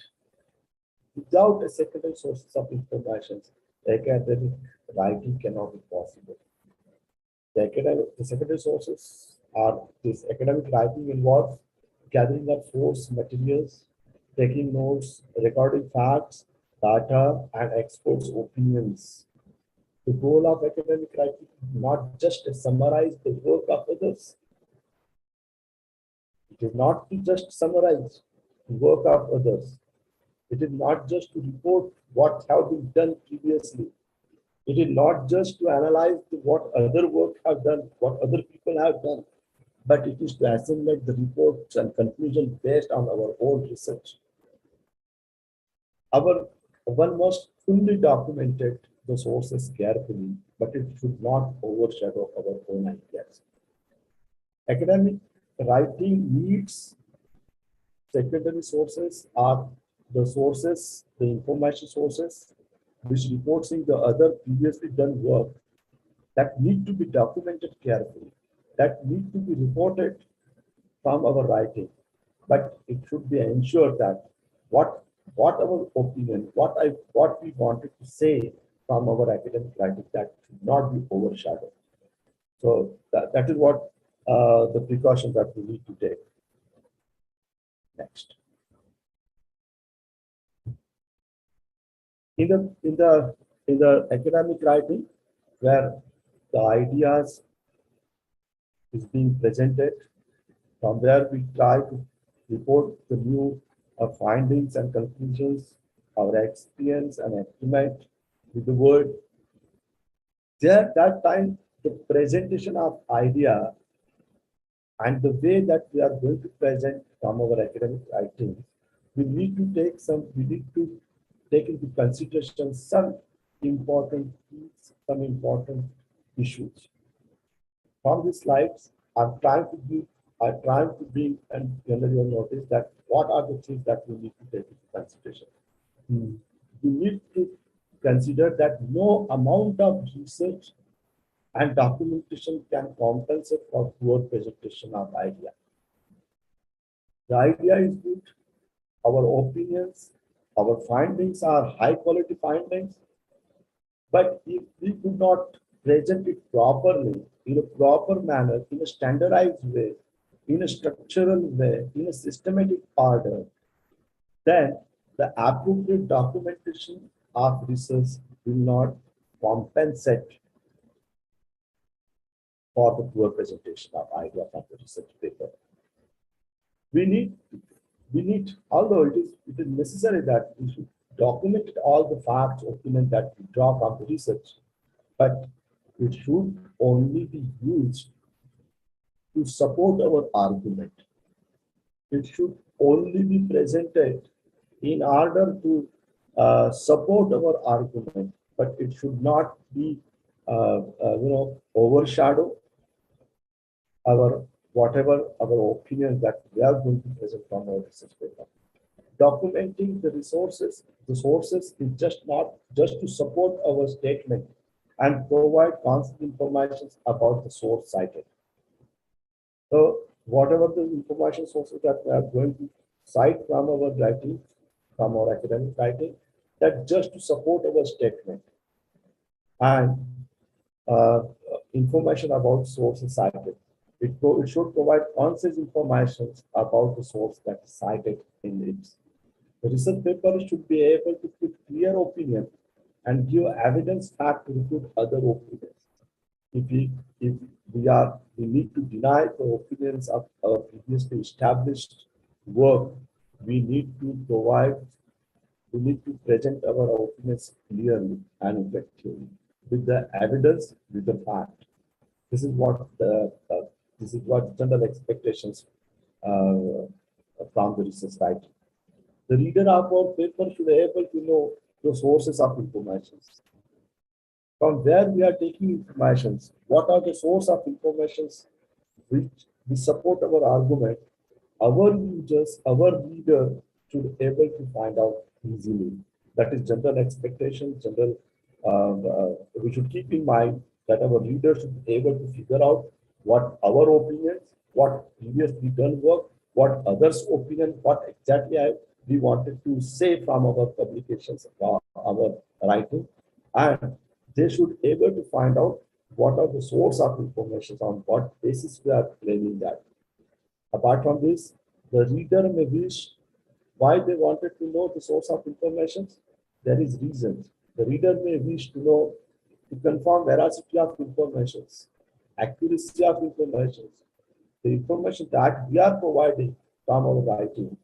Without a secondary sources of information, academic writing cannot be possible. The secondary sources are this academic writing involves gathering of source materials, taking notes, recording facts, data, and experts' opinions. The goal of academic writing is not just to summarize the work of others. It is not to just summarize the work of others. It is not just to report what have been done previously. It is not just to analyze what other work have done, what other people have done, but it is to assimilate the reports and conclusions based on our own research. Our one must fully document the sources carefully, but it should not overshadow our own ideas. Academic writing needs secondary sources are the sources, the information sources, which reports in the other previously done work that need to be documented carefully, that need to be reported from our writing, but it should be ensured that what our opinion, what we wanted to say from our academic writing, that should not be overshadowed. So that is what the precaution that we need to take. Next. In the academic writing, where the ideas is being presented, from where we try to report the new findings and conclusions, our experience and estimate with the word. There, that time, the presentation of idea and the way that we are going to present from our academic writing, we need to take into consideration some important things, some important issues. From these slides, I'm trying to bring and generally notice that what are the things that we need to take into consideration. We need to consider that no amount of research and documentation can compensate for poor presentation of idea. The idea is good, our opinions, our findings are high quality findings, but if we could not present it properly, in a proper manner, in a standardized way, in a structural way, in a systematic order, then the appropriate documentation of research will not compensate for the poor presentation of idea from the research paper. We need, although it is necessary that we should document all the facts, opinions that we draw from the research, but it should only be used to support our argument. It should only be presented in order to support our argument, but it should not be, overshadow our whatever our opinions that we are going to present from our research paper. Documenting the sources is just not just to support our statement and provide constant information about the source cited. So whatever the information sources that we are going to cite from our writing, from our academic writing, that just to support our statement and information about sources cited. It should provide concise information about the source that is cited in it. The research paper should be able to put clear opinion and give evidence fact to refute other opinions. If we need to deny the opinions of our previously established work, we need to present our opinions clearly and effectively with the evidence, with the fact. This is what general expectations from the research writing. The reader of our paper should be able to know the sources of information. From where we are taking information, what are the source of information which support our argument, our users, our reader should be able to find out easily. That is general expectation, we should keep in mind that our readers should be able to figure out what our opinions, what previously done work, what others' opinion, what exactly we wanted to say from our publications, our writing, and they should able to find out what are the source of information on what basis we are claiming that. Apart from this, the reader may wish why they wanted to know the source of information. There is reasons. The reader may wish to know to confirm veracity of information, accuracy of information, the information that we are providing from our writing.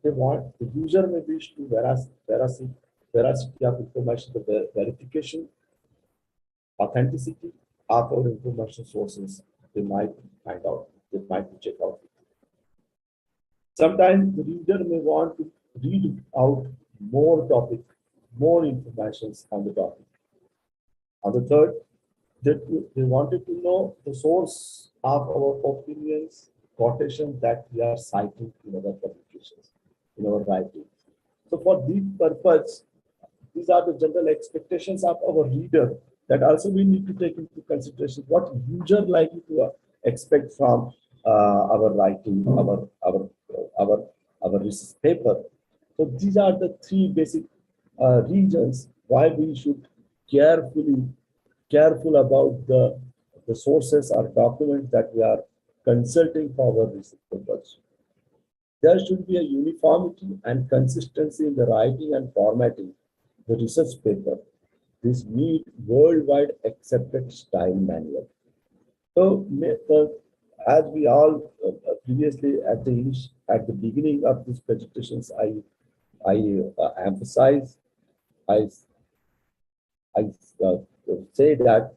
They want the user may wish to veracity of information, the verification, authenticity of our information sources. They might find out. They might check out. Sometimes the reader may want to read out more topic, more information on the topic. On the third, they wanted to know the source of our opinions, quotations that we are citing in our publications, in our writing. So for this purpose, these are the general expectations of our reader that also we need to take into consideration what user likely to expect from our writing, our research paper. So these are the three basic reasons why we should careful about the sources or documents that we are consulting for our research purpose. There should be a uniformity and consistency in the writing and formatting the research paper. This need worldwide accepted style manual. So, as we all previously at the beginning of these presentations, I emphasize, I uh, say that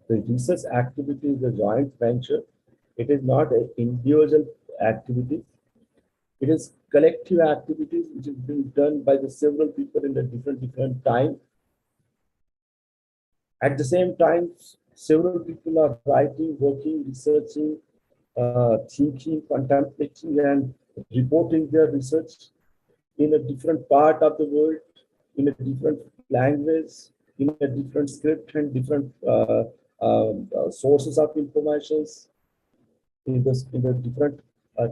the research activity is a joint venture. It is not an individual activity. It is collective activities which is being done by the several people in a different time. At the same time, several people are writing, working, researching, thinking, contemplating, and reporting their research in a different part of the world, in a different language, in a different script, and different sources of information, in a different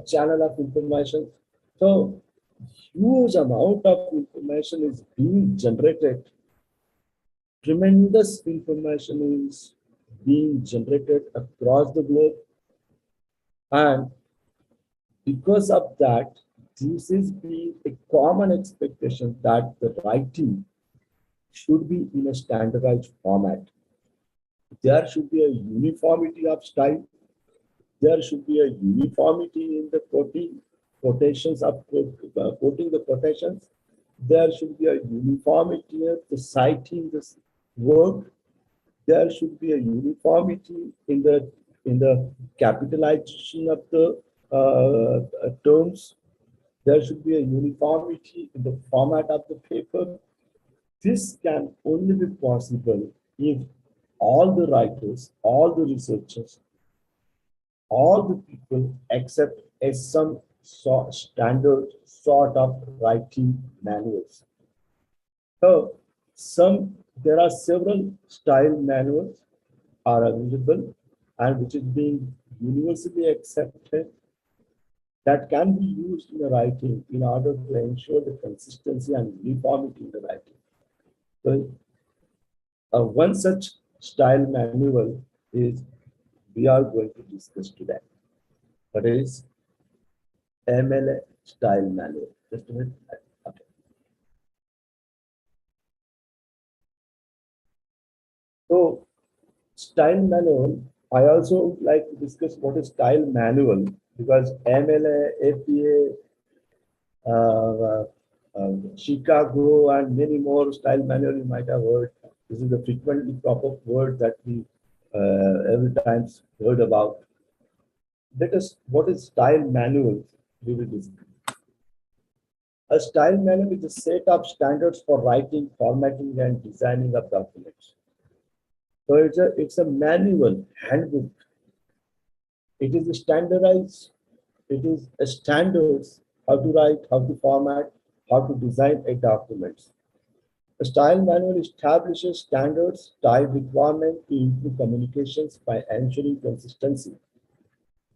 channel of information. So, huge amount of information is being generated. Tremendous information is being generated across the globe, and because of that, this is being a common expectation that the writing should be in a standardized format. There should be a uniformity of style. There should be a uniformity in the quotations of quoting the quotations. There should be a uniformity of the citing this work. There should be a uniformity in the capitalization of the terms. There should be a uniformity in the format of the paper. This can only be possible if all the writers, all the researchers, all the people accept some standard sort of writing manuals. So there are several style manuals are available and which is being universally accepted that can be used in the writing in order to ensure the consistency and uniformity in the writing. So one such style manual is we are going to discuss today. That is MLA style manual. Just a minute. Okay. So style manual, I also would like to discuss what is style manual because MLA, APA, Chicago, and many more style manual you might have heard. This is the frequently proper word that we every time heard about. Let us, what is style manual? We will discuss. A style manual is a set of standards for writing, formatting, and designing of documents. So it's a manual, handbook. It is a standardized, it is a standards how to write, how to format, how to design a document. The style manual establishes standards, style requirement to improve communications by ensuring consistency,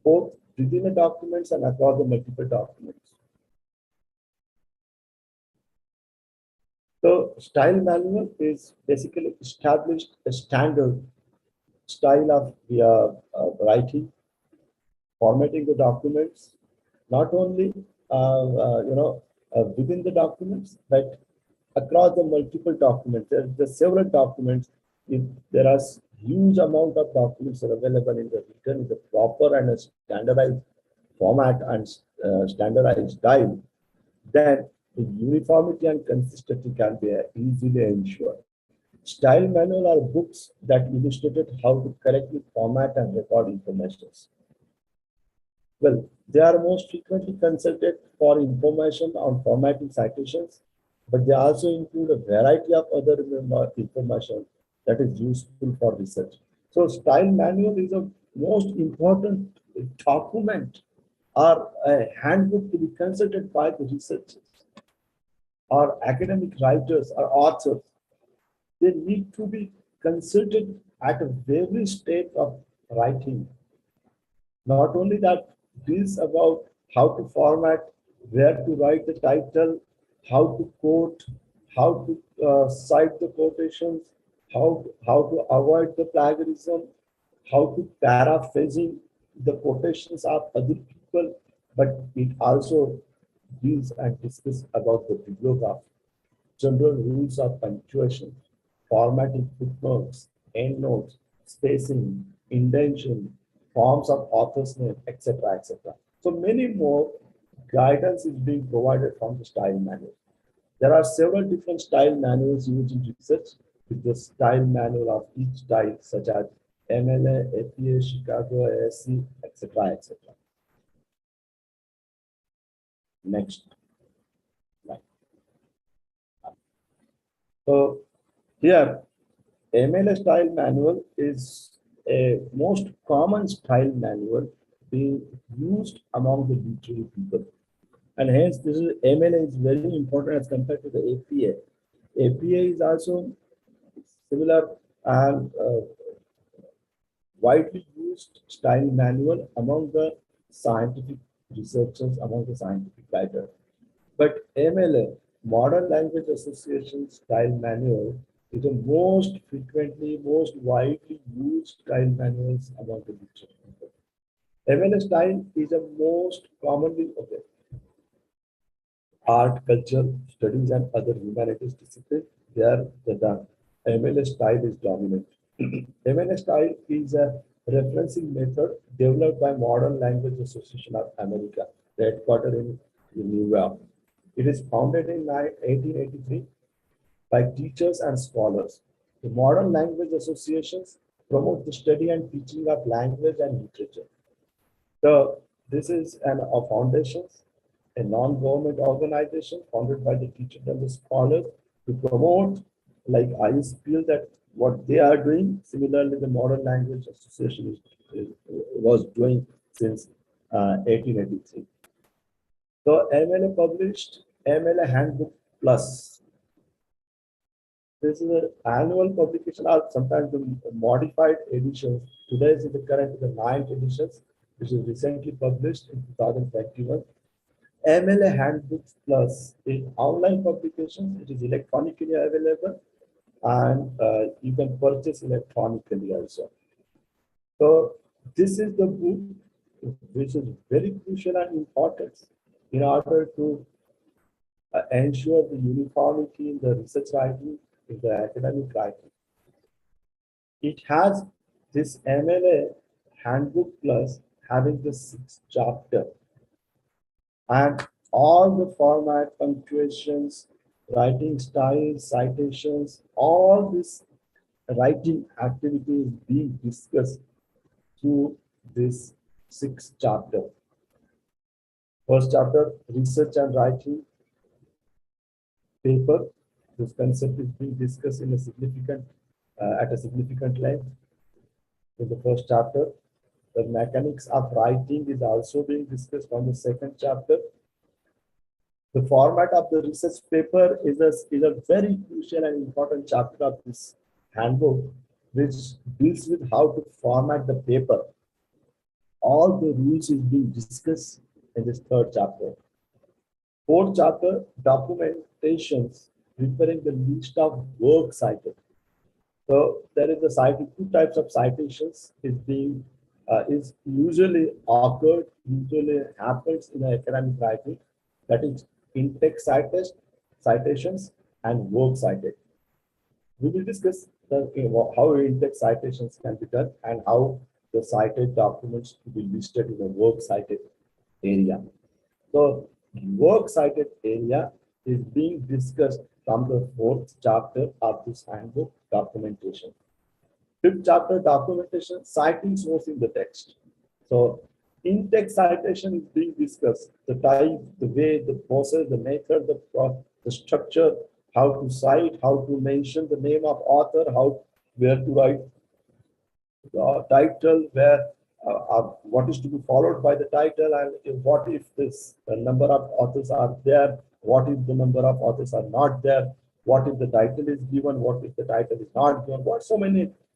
both within the documents and across the multiple documents. So style manual is basically established a standard style of writing, formatting the documents, not only within the documents, but across the multiple documents. There's several documents. If there are huge amount of documents are available in the written in the proper and a standardized format and standardized style, then the uniformity and consistency can be easily ensured. Style manual are books that illustrated how to correctly format and record information. Well, they are most frequently consulted for information on formatting citations, but they also include a variety of other information that is useful for research. So style manual is a most important document or a handbook to be consulted by the researchers or academic writers or authors. They need to be consulted at every stage of writing. Not only that, it is about how to format, where to write the title, how to quote, how to cite the quotations, how to avoid the plagiarism, how to paraphrasing the quotations of other people, but it also deals and discusses about the bibliography, general rules of punctuation, formatting footnotes, endnotes, spacing, indentation, forms of author's name, etc., etc. So many more guidance is being provided from the style manual. There are several different style manuals used in research with the style manual of each style, such as MLA, APA, Chicago, ASC, etc., etc. Next. So here, MLA style manual is a most common style manual being used among the literary people. And hence, this is MLA is very important as compared to the APA. APA is also similar and widely used style manual among the scientific researchers, among the scientific writers. But MLA, Modern Language Association Style Manual, is the most frequently, most widely used style manuals among the literature people. MLA style is the most commonly art, culture, studies, and other humanities disciplines. There, the MLA style is dominant. MLA style is a referencing method developed by Modern Language Association of America, headquartered in New York. It is founded in 1883 by teachers and scholars. The modern language associations promote the study and teaching of language and literature. So this is a foundation, a non-government organization founded by the teachers and the scholars to promote, like iSPELL, that what they are doing. Similarly, the Modern Language Association was doing since 1883. So MLA published MLA Handbook Plus. This is an annual publication or sometimes the modified editions. Today is the current the 9th editions, which is recently published in 2021. MLA Handbook Plus is online publication. It is electronically available and you can purchase electronically also. So this is the book which is very crucial and important in order to ensure the uniformity in the research writing, in the academic writing. It has this MLA Handbook Plus having the 6th chapter and all the format, punctuations, writing styles, citations, all this writing activity is being discussed through this 6th chapter. First chapter, research and writing paper. This concept is being discussed in a significant, at a significant length in the first chapter. The mechanics of writing is also being discussed on the 2nd chapter. The format of the research paper is a very crucial and important chapter of this handbook, which deals with how to format the paper. All the rules is being discussed in this third chapter. Fourth chapter, documentations, preparing the list of work cited. So there is a citing, two types of citations is usually occurred, usually happens in academic writing. That is in-text citations and work cited. We will discuss how in-text citations can be done and how the cited documents to be listed in the work cited area. So work cited area is being discussed from the fourth chapter of this handbook, documentation. Fifth chapter, documentation, citing source in the text. So in-text citation is being discussed, the type, the way, the process, the method, the structure, how to cite, how to mention the name of author, where to write the title, what is to be followed by the title, and what if this number of authors are there, what if the number of authors are not there, what if the title is given, what if the title is not given,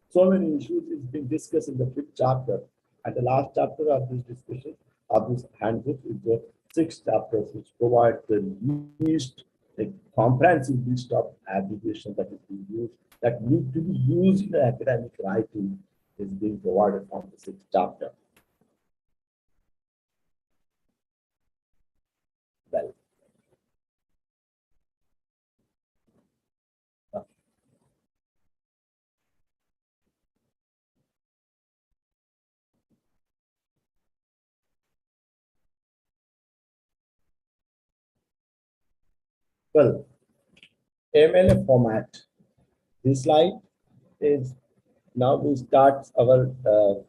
so many issues is being discussed in the fifth chapter. And the last chapter of this discussion of this handbook is the sixth chapter, which provides the least, a comprehensive list of abbreviations that is being used, that need to be used in the academic writing, is being provided from the sixth chapter. Well, MLA format. This slide is now we start our the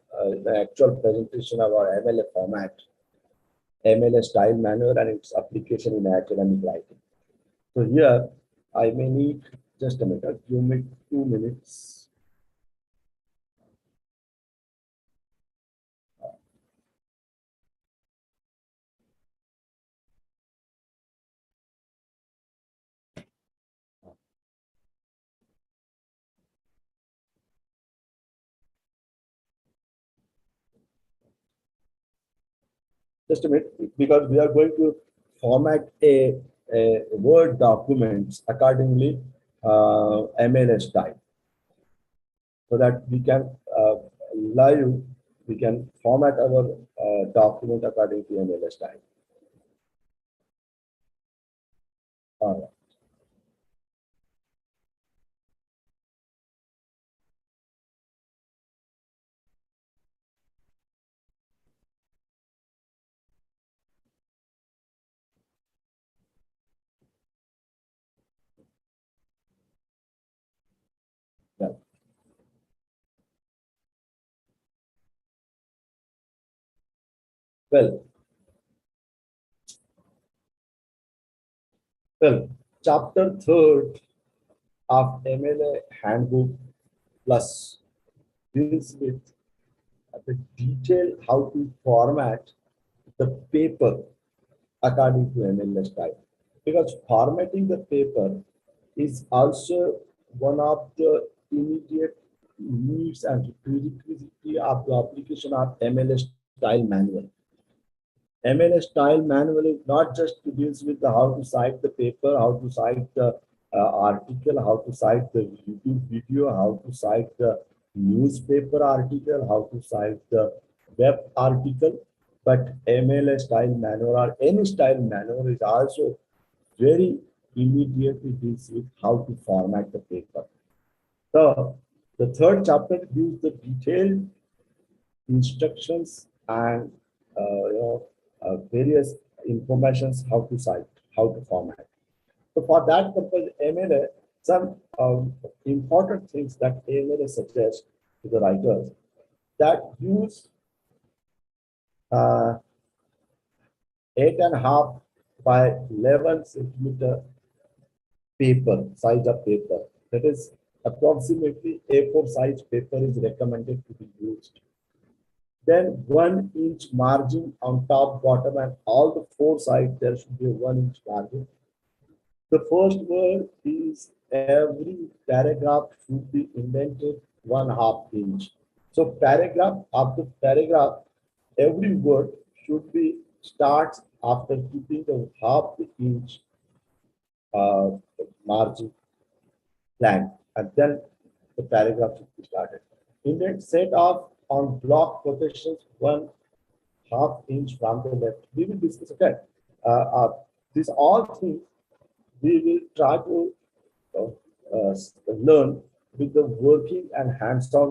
actual presentation of our MLA format, MLA style manual and its application in academic writing. So here I may need just a minute, give me 2 minutes. Just a minute, because we are going to format a Word documents accordingly, MLA style, so that we can we can format our document according to MLA style. All right. Yeah. Well, chapter 3rd of MLA Handbook Plus deals with the detail how to format the paper according to MLA style. Because formatting the paper is also one of the immediate needs and prerequisite of the application of MLA style manual. MLA style manual is not just to deals with how to cite the paper, how to cite the article, how to cite the YouTube video, how to cite the newspaper article, how to cite the web article, but MLA style manual or any style manual is also very immediately deals with how to format the paper. So the third chapter gives the detailed instructions and various informations how to cite, how to format. So for that purpose, MLA, some important things that MLA suggests to the writers that use 8.5 by 11 centimeter paper, size of paper. That is approximately A4 size paper is recommended to be used. then 1 inch margin on top, bottom, and all the 4 sides, there should be a 1 inch margin. The first word is every paragraph should be indented 1/2 inch. So paragraph after paragraph, every word should be starts after keeping the 1/2 inch margin blank, and then the paragraph should be started. Indent set off on block quotations 1/2 inch from the left. We will discuss, okay. These all things we will try to learn with the working and hands-on.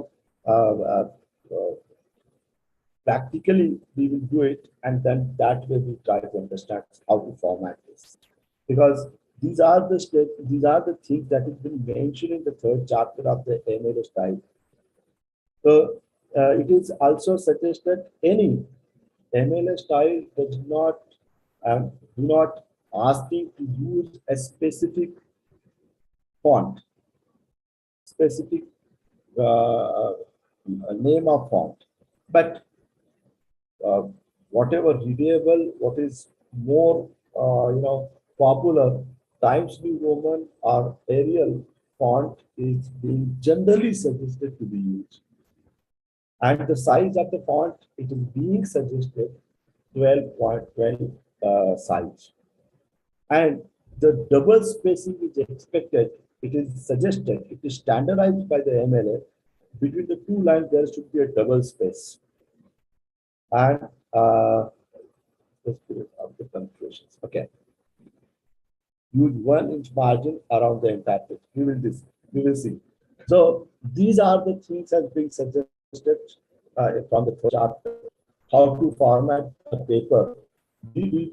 Practically, we will do it, and then that way we try to understand how to format this. Because these are the steps, these are the things that has been mentioned in the 3rd chapter of the MLA style. So it is also suggested any MLA style does not do not asking to use a specific font, specific name of font, but whatever readable, what is more popular, Times New Roman or Arial font is being generally suggested to be used. And the size of the font, it is being suggested 12.12 size. And the double spacing is expected, it is suggested, it is standardized by the MLA. Between the 2 lines, there should be a double space. And let's put it up the conclusions. Okay. Use 1 inch margin around the entire page. We will see. So these are the things that being suggested from the 3rd chapter. How to format a paper. We will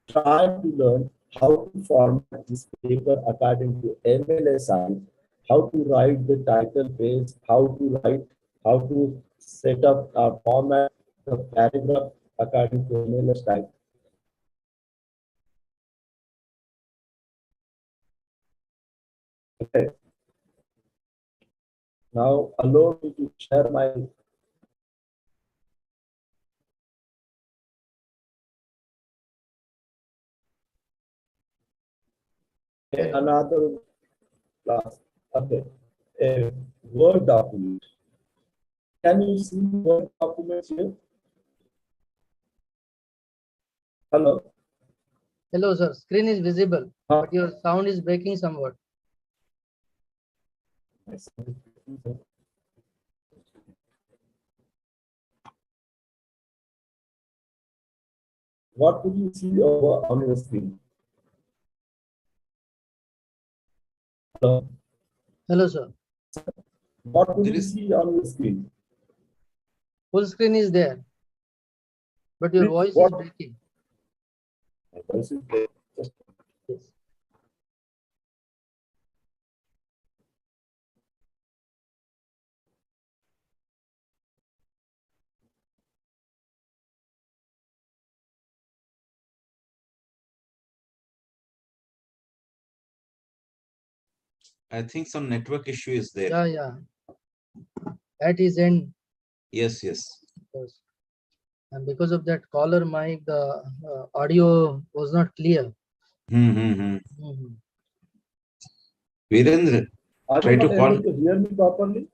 try to learn how to format this paper according to MLA size, how to write the title page, how to set up a format the paragraph according to MLA style. Okay. Now allow me to share my another class. Okay. A Word document. Can you see Word documents here? Hello. Hello, sir. Screen is visible, but your sound is breaking somewhat. What could you see over on your screen? Hello. Hello, sir. What could you see on your screen? Full screen is there, but your voice is breaking. My voice is breaking. Yes. I think some network issue is there. Yeah. At his end. Yes. Yes. And because of that caller mic, the audio was not clear. Virendra, Are try you to not call. able to hear me properly?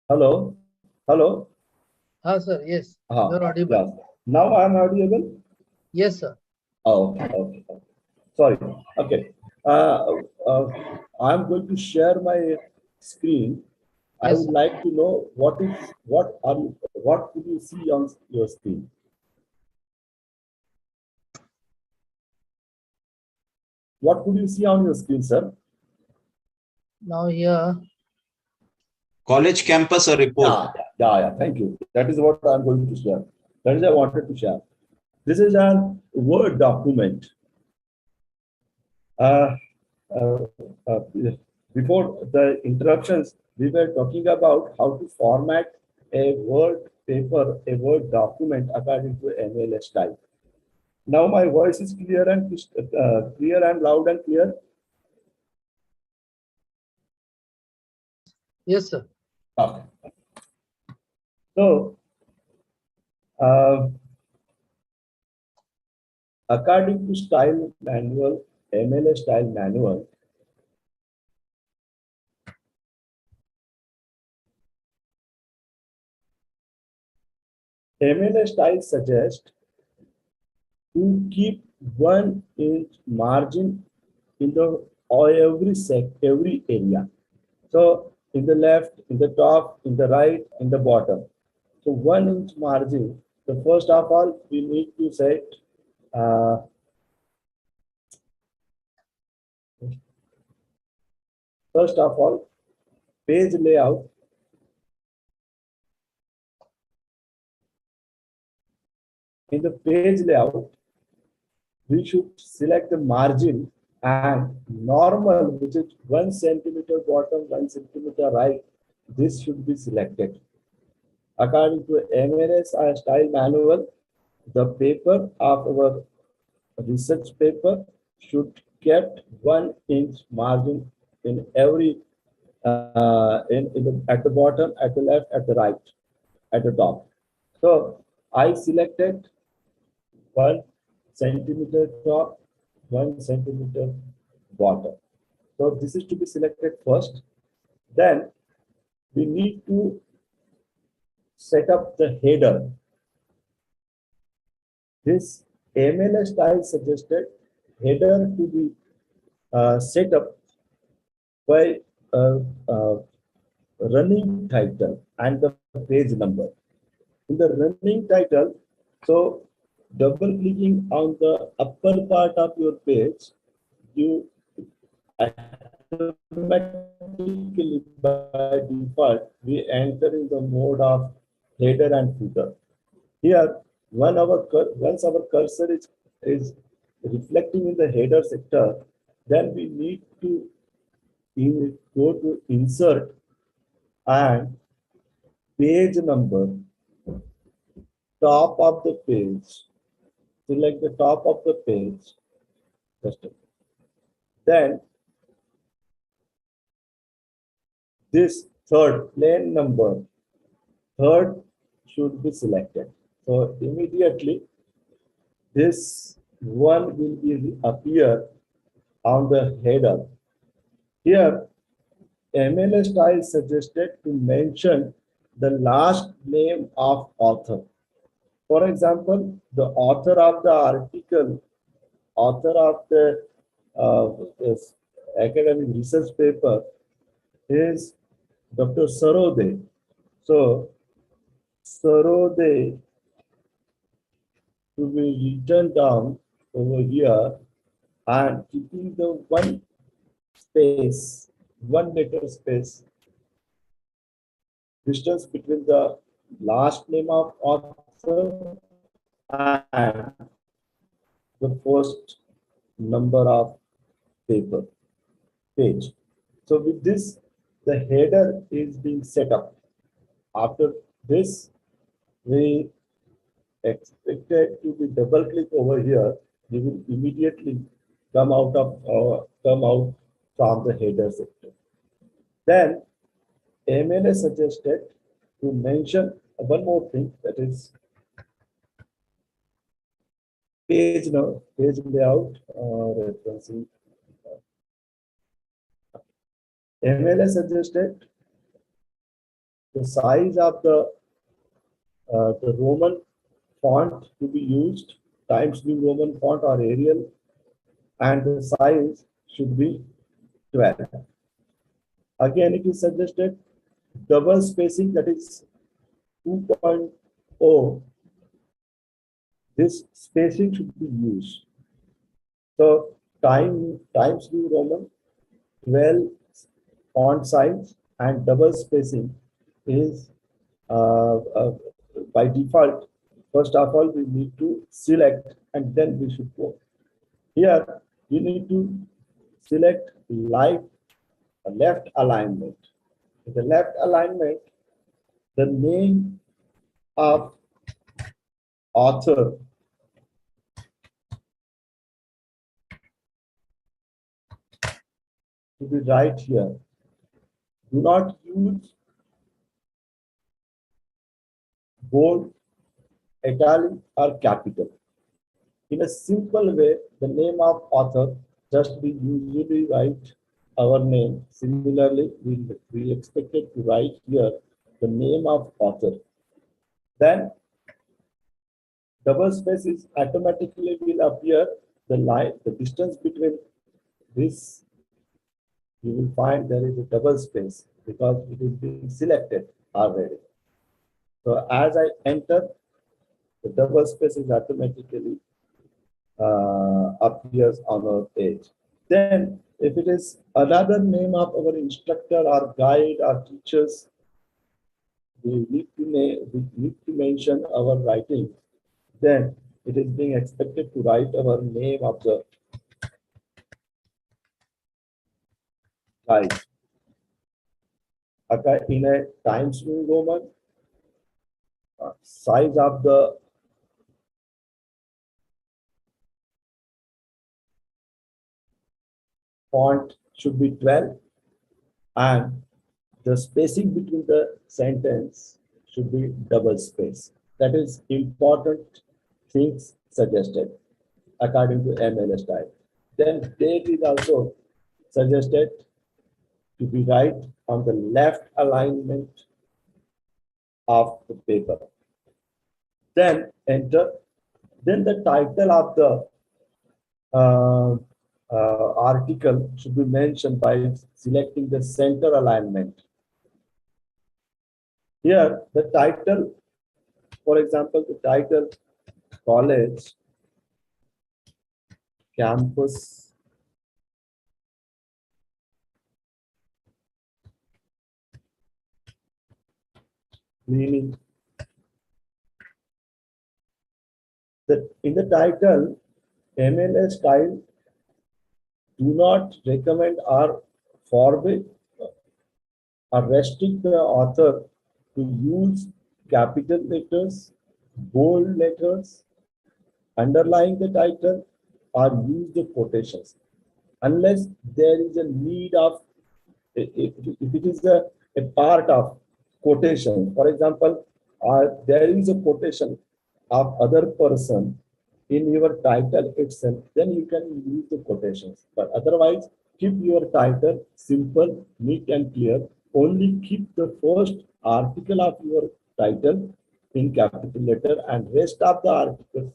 Hello. Hello. Sir. Yes. You're audible. Yes. Now I am audible. Yes, sir. Oh, okay. Sorry. Okay. I'm going to share my screen. I Yes, would sir. like to know what could you see on your screen? What could you see on your screen, sir? Now here, College campus or report? Yeah. Thank you. That is what I'm going to share. That is what I wanted to share. This is a Word document. Uh, uh, uh, Before the interruptions, we were talking about how to format a Word paper, a Word document according to MLA style. Now my voice is clear and loud and clear. yes, sir. Okay. So, uh, according to style manual, MLA style manual, MLA style suggests to keep 1 inch margin in the or every area. So in the left, in the top, in the right, in the bottom. So 1 inch margin. So first of all, we need to set uh, first of all page layout. In the page layout, we should select the margin and normal, which is 1 centimeter bottom, 1 centimeter right. This should be selected. According to MNS style manual, the paper of our research paper should kept 1 inch margin in every at the bottom, at the left, at the right, at the top. So I selected 1 centimeter top, 1 centimeter bottom. So this is to be selected first. Then we need to set up the header. This MLA style suggested header to be set up by uh, uh, running title and the page number. In the running title, so double clicking on the upper part of your page, you automatically by default we enter in the mode of header and footer. Here, once our cursor is reflecting in the header sector, then we need to go to insert and page number, top of the page. Select the top of the page. Then this third plain number, third should be selected. So immediately this one will be appear on the header. Here, MLA style suggested to mention the last name of author. For example, the author of the article, author of the this academic research paper is Dr. Sarode. So Sarode to be written down over here and keeping the one space, 1 meter space distance between the last name of author and the first number of paper page. So with this, the header is being set up. After this, we expected to be double click over here. We will immediately come out from the header sector. Then MLA suggested to mention one more thing, that is page layout referencing. MLA suggested the size of the Roman font to be used, Times New Roman font or Arial. and the size should be 12. Again, it is suggested double spacing, that is 2.0. This spacing should be used. So Times New Roman 12 font size and double spacing is by default. First of all, we need to select and then we should go. Here, you need to select left alignment. In the left alignment, the name of author to be right here. Do not use bold, italic, or capital. In a simple way, the name of author, just we usually write our name. Similarly, we expected to write here the name of author. Then double spaces automatically will appear. The distance between this, you will find there is a double space because it is being selected already. So as I enter, the double space is automatically appears on our page. Then if it is another name of our instructor or guide or teachers, we need to mention our writing. Then it is being expected to write our name of the guide. Okay, in a Times New Roman, size of the font should be 12 and the spacing between the sentence should be double space. That is important things suggested according to MLA style. Then date is also suggested to be right on the left alignment of the paper. Then enter. Then the title of the article should be mentioned by selecting the center alignment. Here, the title, for example, the title college, campus, cleaning. In the title, MLA style do not recommend or forbid or restrict the author to use capital letters, bold letters, underline the title, or use the quotations. Unless there is a need of, if it is a part of quotation, for example, there is a quotation of other person in your title itself, then you can use the quotations. But otherwise, keep your title simple, neat and clear. Only keep the first article of your title in capital letter and rest of the articles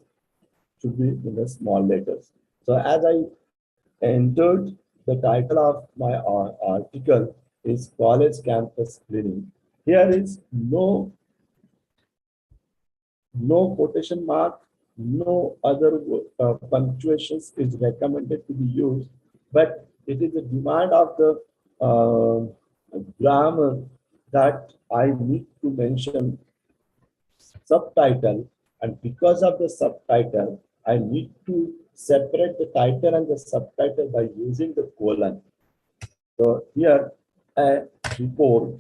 should be in the small letters. So as I entered, the title of my article is College Campus Cleaning. Here is no quotation mark, no other punctuations is recommended to be used, but it is a demand of the grammar that I need to mention subtitle, and because of the subtitle, I need to separate the title and the subtitle by using the colon. So here, a report.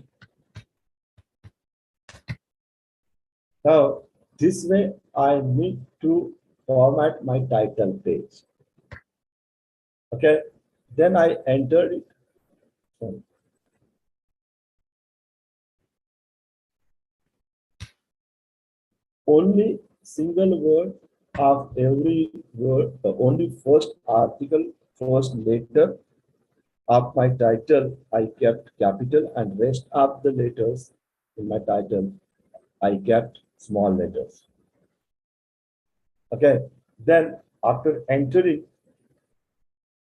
Now, this way, I need to format my title page. Okay, then I entered it. Sorry. Only single word of every word, only first article, first letter of my title, I kept capital, and rest of the letters in my title, I kept small letters. Okay, then after entering,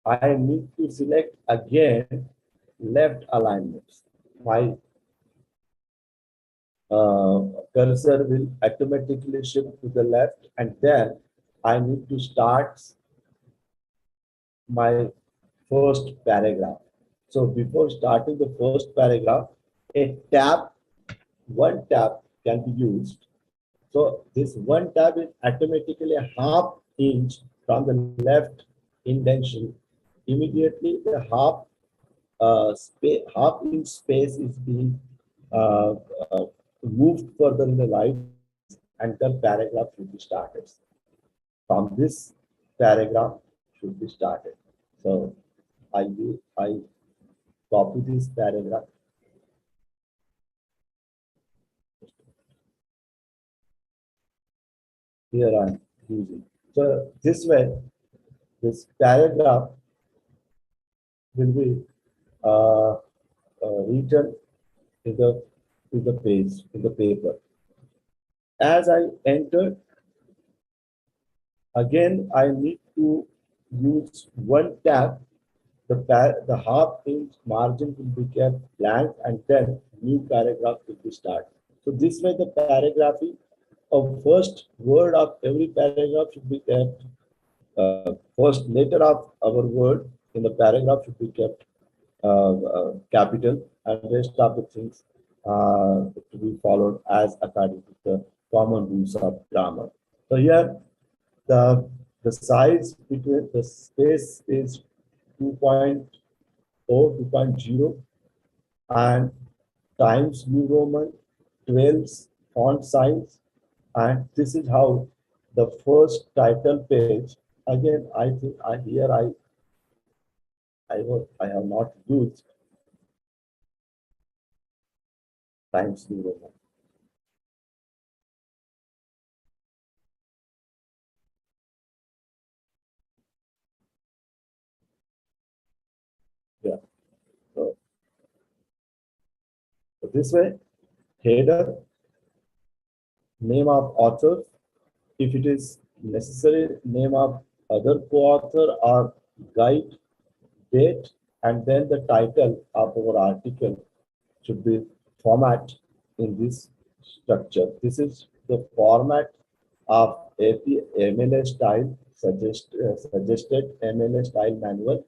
I need to select again left alignments. My cursor will automatically shift to the left, and then I need to start my first paragraph. So before starting the first paragraph, a tab, one tab can be used. So this one tab is automatically a half inch from the left indentation. Immediately the half inch space is being uh, uh, moved further in the right, and the paragraph should be started. From this paragraph should be started. So I copy this paragraph. Here I'm using. So this way, this paragraph will be written in the page, in the paper. As I enter, again I need to use one tab. The half inch margin will be kept blank, and then new paragraph will be started. So this way the paragraphing of first word of every paragraph should be kept. First letter of our word in the paragraph should be kept capital, and rest of the things to be followed as according to the common rules of grammar. So here the size between the space is 2.0, 2.0, and Times New Roman 12 font size, and this is how the first title page. Again, I think I have not used Times New Roman. Yeah. So, this way, header, name of author, if it is necessary, name of other co-author or guide, date, and then the title of our article should be format in this structure. This is the format of AP MLA style suggested MLA style manual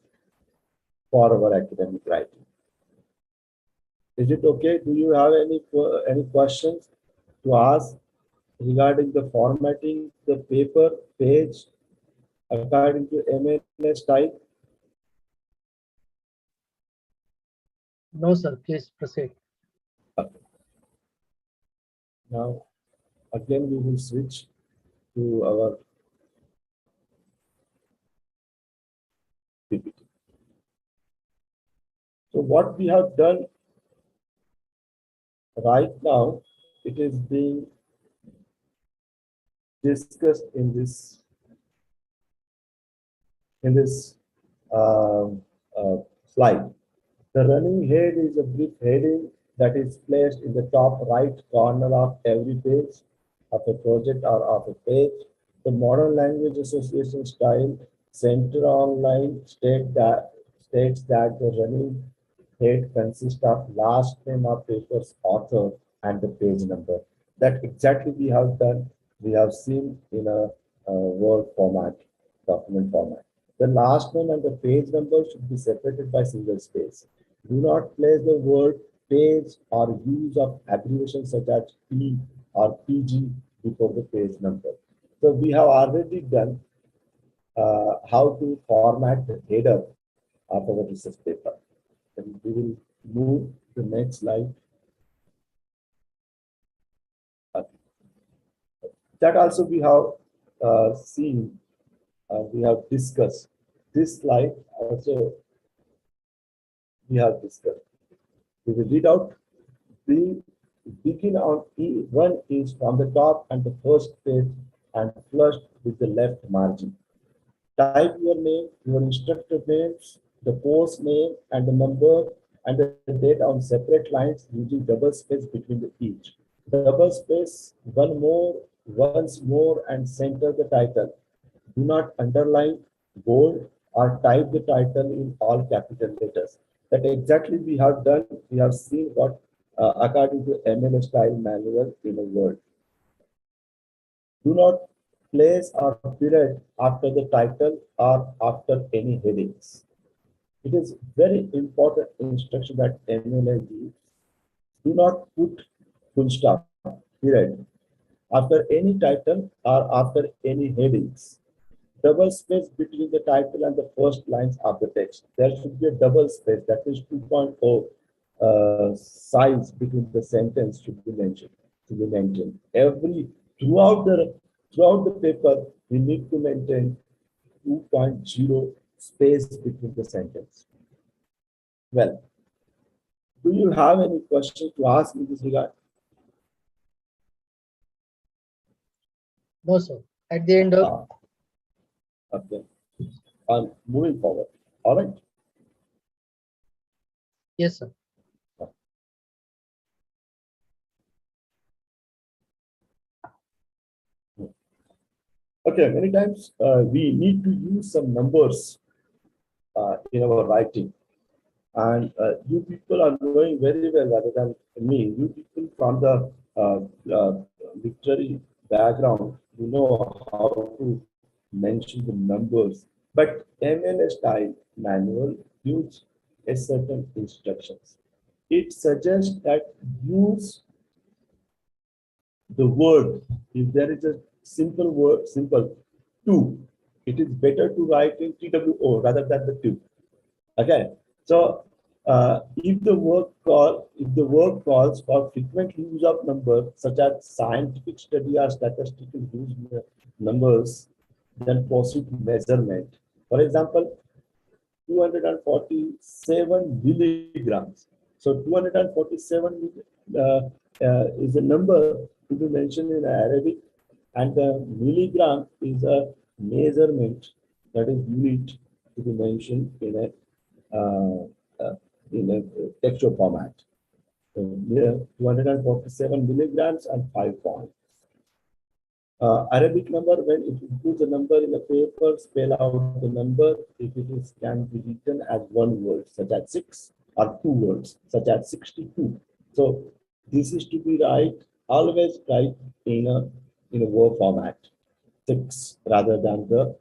for our academic writing. Is it okay? Do you have any questions to ask regarding the formatting the paper page according to MLA style? No, sir. Please proceed. Okay. Now again we will switch to our PPT. So what we have done right now, it is being discussed in this um, uh, slide. The running head is a brief heading that is placed in the top right corner of every page of a project or of a page. The Modern Language Association style center online states that the running head consists of last name of paper's author and the page number. That exactly we have done. We have seen in a Word format, document format. The last name and the page number should be separated by single space. Do not place the word page or use of abbreviations such as P or PG before the page number. So we have already done how to format the header of our research paper. And we will move to the next slide. That also we have seen, we have discussed. This slide also we have discussed. We will read out. We begin on E1 is from the top and the first page and flushed with the left margin. Type your name, your instructor names, the course name and the number and the date on separate lines using double space between the each. Double space, once more and center the title. Do not underline, bold or type the title in all capital letters. That exactly we have done. We have seen what according to MLA style manual in a word. Do not place or period after the title or after any headings. It is very important instruction that MLA gives. Do not put full stop, period, after any title or after any headings. Double space between the title and the first lines of the text. There should be a double space, that is 2.0 size between the sentence should be mentioned. Every throughout the paper, we need to maintain 2.0 space between the sentence. Well, do you have any questions to ask in this regard? No, sir. At the end of, Okay. I'm moving forward. All right. yes, sir. Okay. Many times we need to use some numbers in our writing, and you people are knowing very well rather than me. You people from the literary background, you know how to mention the numbers. But MLA style manual gives a certain instructions. It suggests that use the word, if there is a simple word, simple two, it is better to write in TWO rather than the two. Okay, so if the word calls for frequent use of numbers such as scientific study or statistical use numbers, then proceed to measurement. For example, 247 milligrams. So 247 is a number to be mentioned in Arabic, and the milligram is a measurement, that is unit to be mentioned uh, uh, in a textual format. So, 247 milligrams and 5 points. Arabic number, when it includes a number in a paper, spell out the number if it is can be written as one word, such as 6, or two words, such as 62. So this is to be always write in a word format, 6 rather than the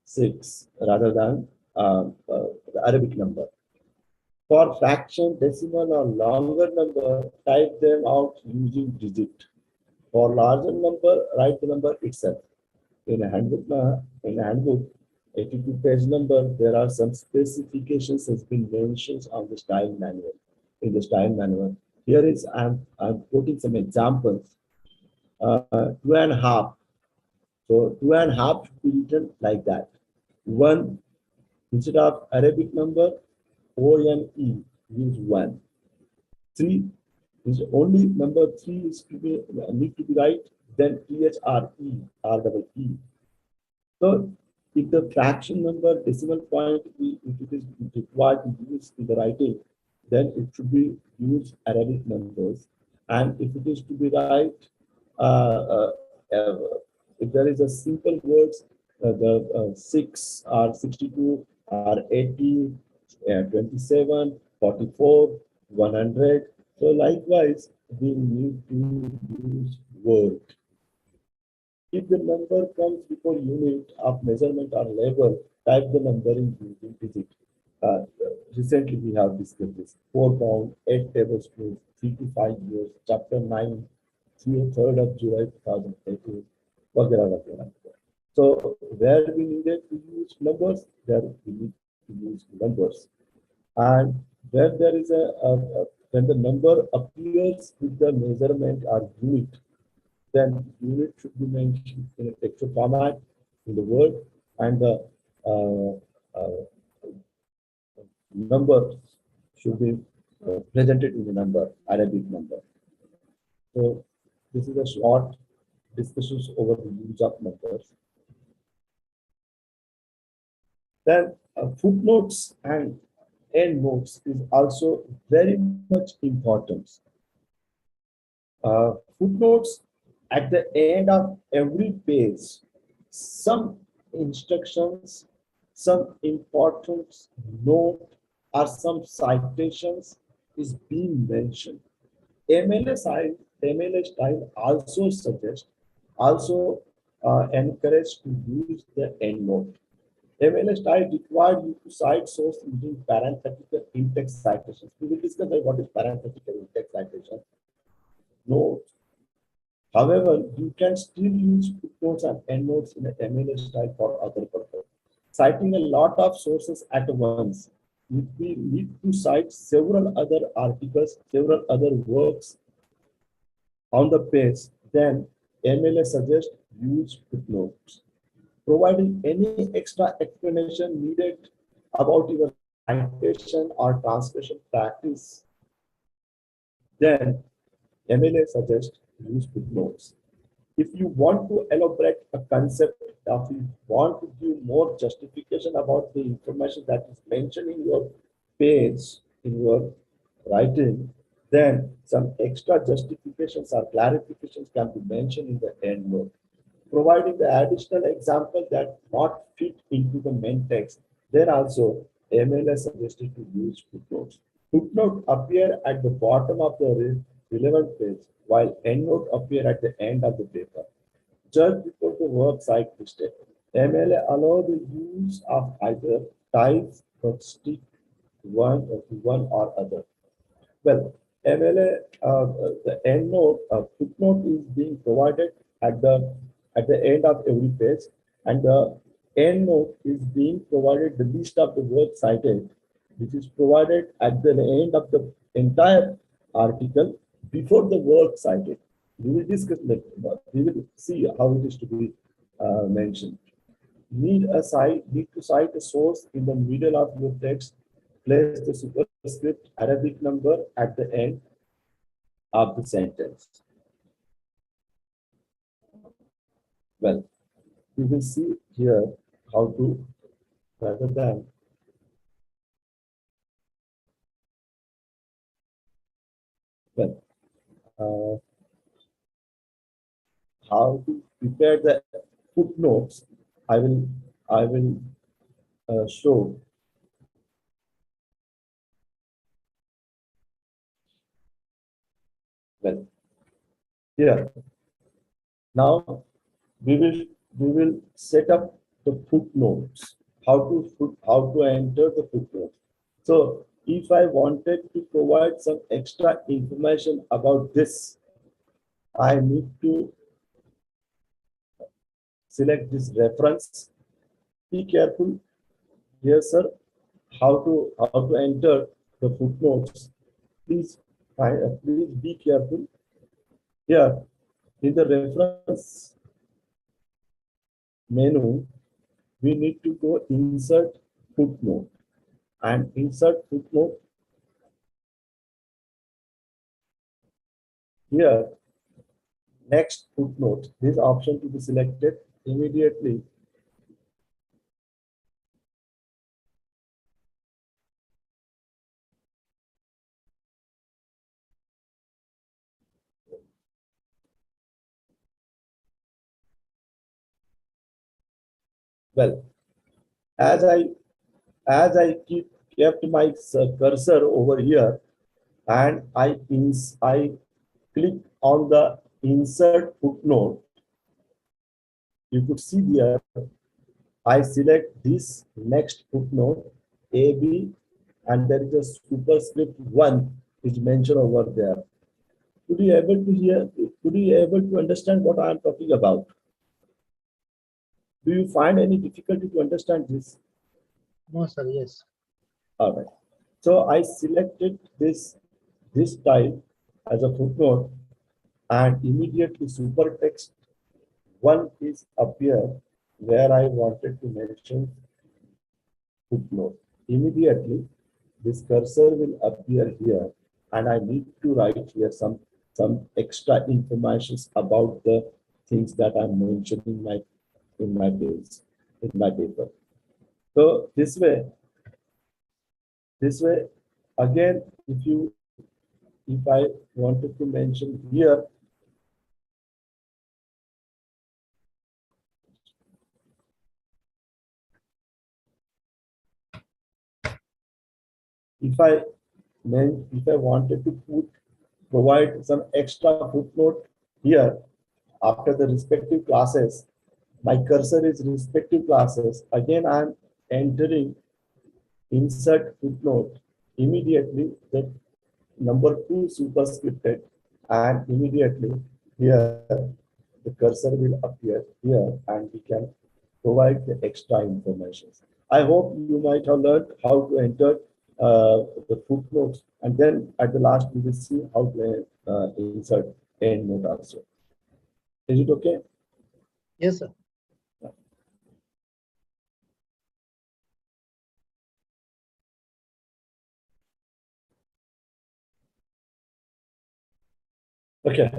6 rather than the Arabic number. For fraction, decimal, or longer number, type them out using digit. For larger number, write the number itself. In a handbook, 82-page number, there are some specifications has been mentioned on the style manual. In the style manual, here is I'm quoting some examples. 2.5. So 2.5 should be written like that. 1, instead of Arabic number, ONE, use 1. 3 is only number 3 is to be need to be right, then THRE. So if the fraction number decimal point, if it is required to use in the writing, then it should be use Arabic numbers. And if it is to be right, uh, uh, uh, if there is a simple words, the 6 or 62 or 80, 27, 44, 100. So likewise, we need to use word. If the number comes before unit of measurement or label, type the number in using digit. Recently, we have discussed this. 4 pound, 8 tablespoons, 3 to 5 years, chapter 9, 3rd of July 2018, वगैरह वगैरह. So where we needed to use numbers, there we need to use numbers. And where there is when the number appears with the measurement or unit, then unit should be mentioned in a textual format in the word, and the number should be presented in the number, Arabic number. So this is a short discussions over the use of numbers. Then footnotes and end notes is also very much important. Footnotes at the end of every page, some instructions some important note or some citations is being mentioned. MLA style also suggests, also encourage to use the end note. MLA style required you to cite source using parenthetical in-text citations. We will discuss what is parenthetical in-text citation. No. However, you can still use footnotes and endnotes in a MLA style for other purpose. Citing a lot of sources at once, if we need to cite several other articles, several other works on the page, then MLA suggests use footnotes. Providing any extra explanation needed about your citation or translation practice, then MLA suggests use footnotes. If you want to elaborate a concept, if you want to give more justification about the information that is mentioned in your page, in your writing, then some extra justifications or clarifications can be mentioned in the end note. Providing the additional example that not fit into the main text, then also MLA suggested to use footnotes. Footnote appear at the bottom of the relevant page, while endnote appear at the end of the paper. Just before the work site listed, MLA allow the use of either types but stick to one or other. Well, MLA, the end note, footnote is being provided at the end of every page, and the end note is being provided the list of the work cited, which is provided at the end of the entire article before the work cited. We will discuss that. We will see how it is to be mentioned. Need to cite a source in the middle of your text. Place the superscript Arabic number at the end of the sentence. Well, we will see here how to, rather than how to prepare the footnotes. I will show. Well, here now we will set up the footnotes. How to enter the footnotes. So if I wanted to provide some extra information about this, I need to select this reference. Be careful here, sir. How to enter the footnotes? Please be careful. Here in the reference menu, we need to go insert footnote and insert footnote. Here, next footnote, this option to be selected immediately. Well, as I kept my cursor over here, and I click on the insert footnote, you could see here, I select this next footnote, AB, and there is a superscript 1 is mentioned over there. Could you able to understand what I am talking about? Do you find any difficulty to understand this? No, sir. Yes. All right. So I selected this style as a footnote, and immediately supertext 1 is appear where I wanted to mention footnote. Immediately, this cursor will appear here, and I need to write here some extra information about the things that I'm mentioning in my page, in my paper. So this way, again, if I wanted to mention here, if I wanted to provide some extra footnote here after the respective classes, my cursor is respective classes. Again, I'm entering insert footnote. Immediately, the number 2 superscripted, and immediately here the cursor will appear here, and we can provide the extra information. I hope you might have learned how to enter the footnotes, and then at the last we will see how to insert end note also. Is it okay? Yes, sir. Okay.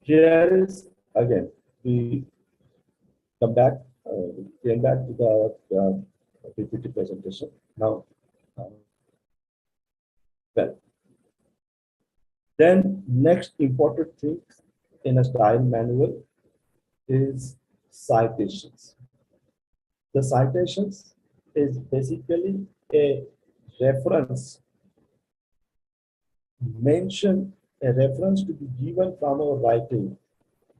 Here is again we come back. Came back to the PPT presentation. Now, well, then next important thing in a style manual is citations. The citations is basically a reference a reference to be given from our writing.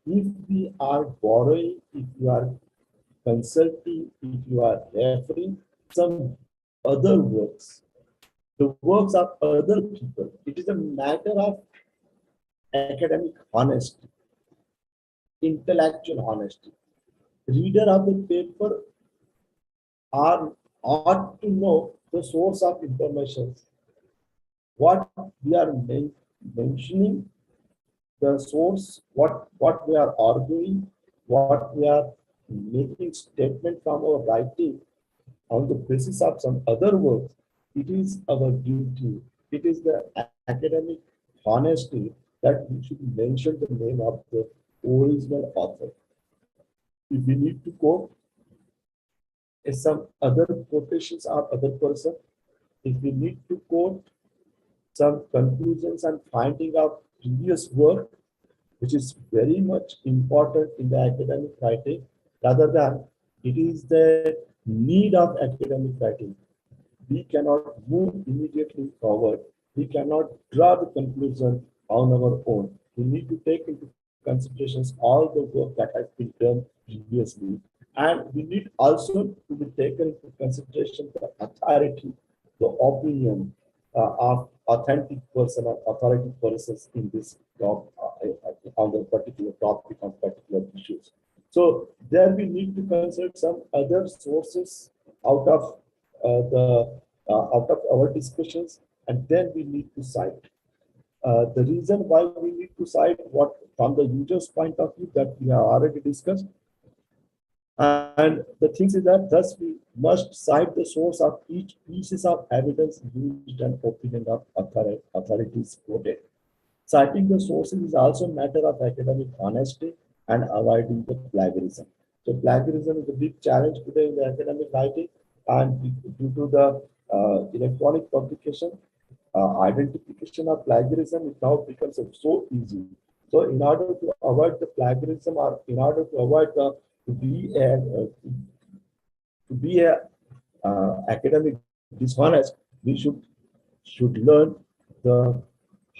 If we are borrowing, if you are consulting, if you are referring some other works, the works of other people, it is a matter of academic honesty, intellectual honesty. Reader of the paper ought to know the source of information. What we are mentioning, the source, what we are arguing, what we are making statement from our writing on the basis of some other works, it is our duty. It is the academic honesty that we should mention the name of the original author. If we need to quote some other quotations or other person, if we need to quote some conclusions and finding of previous work, which is very much important in the academic writing, rather than it is the need of academic writing. We cannot move immediately forward. We cannot draw the conclusion on our own. We need to take into considerations all the work that has been done previously. And we need also to be taken into consideration the authority, the opinion of authentic person or authority persons in this job on the particular topic, on particular issues. So there we need to consult some other sources out of out of our discussions, and then we need to cite. The reason why we need to cite what from the user's point of view that we have already discussed. And the thing is that thus we must cite the source of each pieces of evidence used and opinion of authorities quoted. Citing the sources is also a matter of academic honesty and avoiding the plagiarism. So plagiarism is a big challenge today in the academic writing, and due to the electronic publication, identification of plagiarism it now becomes so easy. So in order to avoid the plagiarism, or in order to avoid the to be a academic dishonest, we should learn the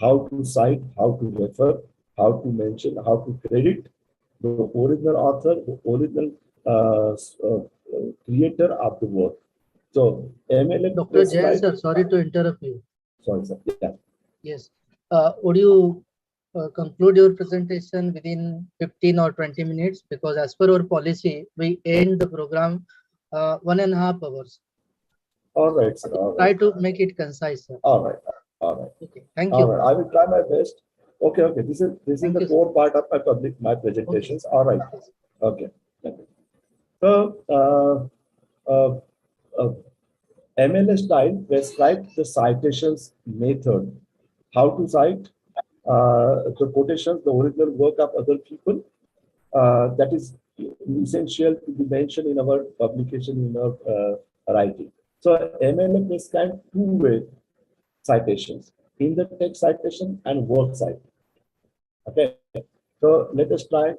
how to cite, how to refer, how to mention, how to credit the original author, the original creator of the work. So MLA. Dr. Jain, sir, sorry to interrupt you. Sorry, sir. Yeah. Yes. Would you conclude your presentation within 15 or 20 minutes? Because as per our policy, we end the program 1.5 hours. All right, sir. All Try right. to make it concise, sir. All right. All right. Okay. Thank All you. right. I will try my best. Okay. Okay. This is Thank the you, core part of my presentations. Okay. All right. Okay. So MLA style prescribes the citations method. How to cite the quotations, the original work of other people. That is essential to be mentioned in our publication, in our writing. So MLA prescribes two-way citations, in the text citation and work citation. Okay. So let us try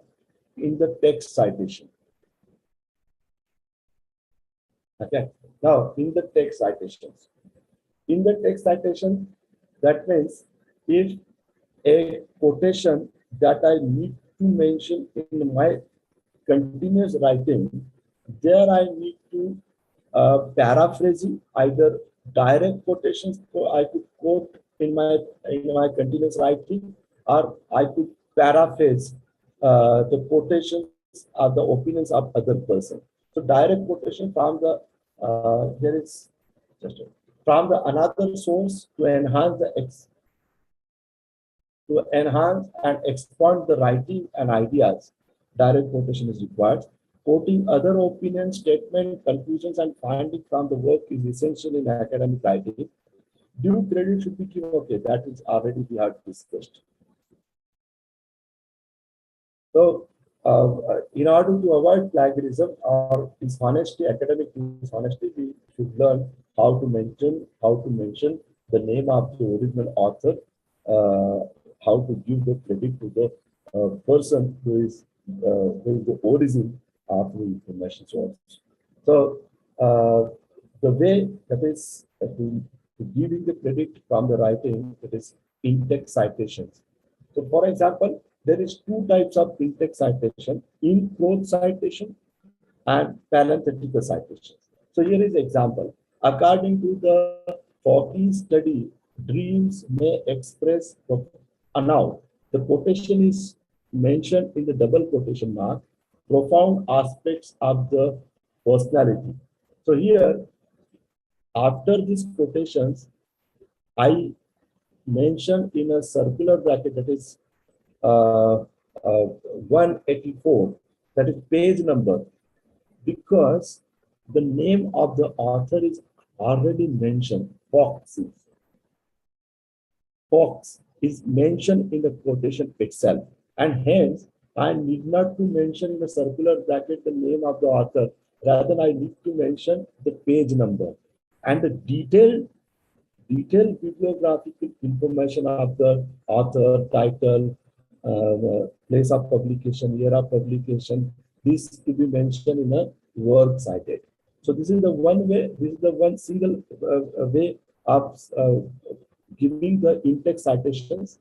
in the text citation. Okay. Now in the text citations, In the text citation, that means if a quotation that I need to mention in my continuous writing, there I need to paraphrasing, either direct quotations, so I could quote in my continuous writing, or I could paraphrase the quotations or the opinions of other person. So direct quotation from the there is just from the another source to enhance and expand the writing and ideas. Direct quotation is required. Quoting other opinions, statement, conclusions, and findings from the work is essential in academic writing. Due credit should be given. Okay, that is already we have discussed. So, in order to avoid plagiarism or dishonesty, academic dishonesty, we should learn how to mention the name of the original author, how to give the credit to the person who is the origin of the information source. So, the way that is to giving the credit from the writing, that is in-text citations. So, for example, there is two types of in-text citation: in-quote citation and parenthetical citations. So here is example. According to the Fauci study, dreams may express now the quotation is mentioned in the double quotation mark, profound aspects of the personality. So here, after these quotations, I mentioned in a circular bracket, that is uh, 184, that is page number, because the name of the author is already mentioned. Fox is mentioned in the quotation itself, and hence I need not to mention in the circular bracket the name of the author. Rather, I need to mention the page number and the detailed bibliographical information of the author, title, place of publication, year of publication. This to be mentioned in a work cited. So this is the one way. This is the one single way of giving the in-text citations.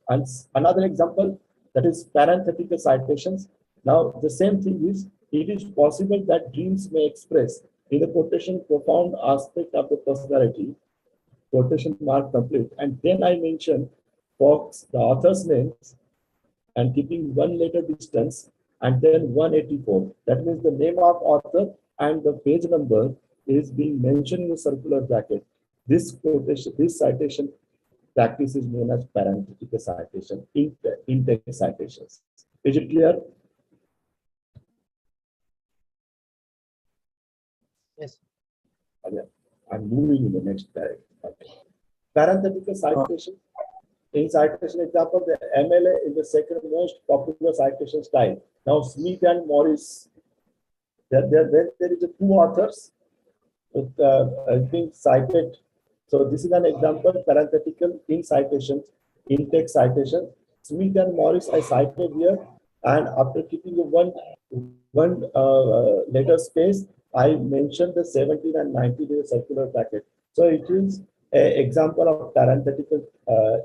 And another example, that is parenthetical citations. Now the same thing is, it is possible that dreams may express in the quotation profound aspect of the personality, quotation mark complete, and then I mention Fox, the author's names, and keeping one letter distance, and then 184. That means the name of author and the page number is being mentioned in the circular bracket. This quotation, this citation practice is known as parenthetical citation, in-text citations. Is it clear? Yes. Again, I'm moving in the next direction. Okay. Parenthetical citation. In citation example, the MLA is the second most popular citation style. Now, Smith and Morris, there is a two authors being cited. So this is an example, parenthetical in citations, in text citation. Smith and Morris I cited here, and after keeping the one letter space, I mentioned the 17 and 19 in the circular bracket. So it is an example of parenthetical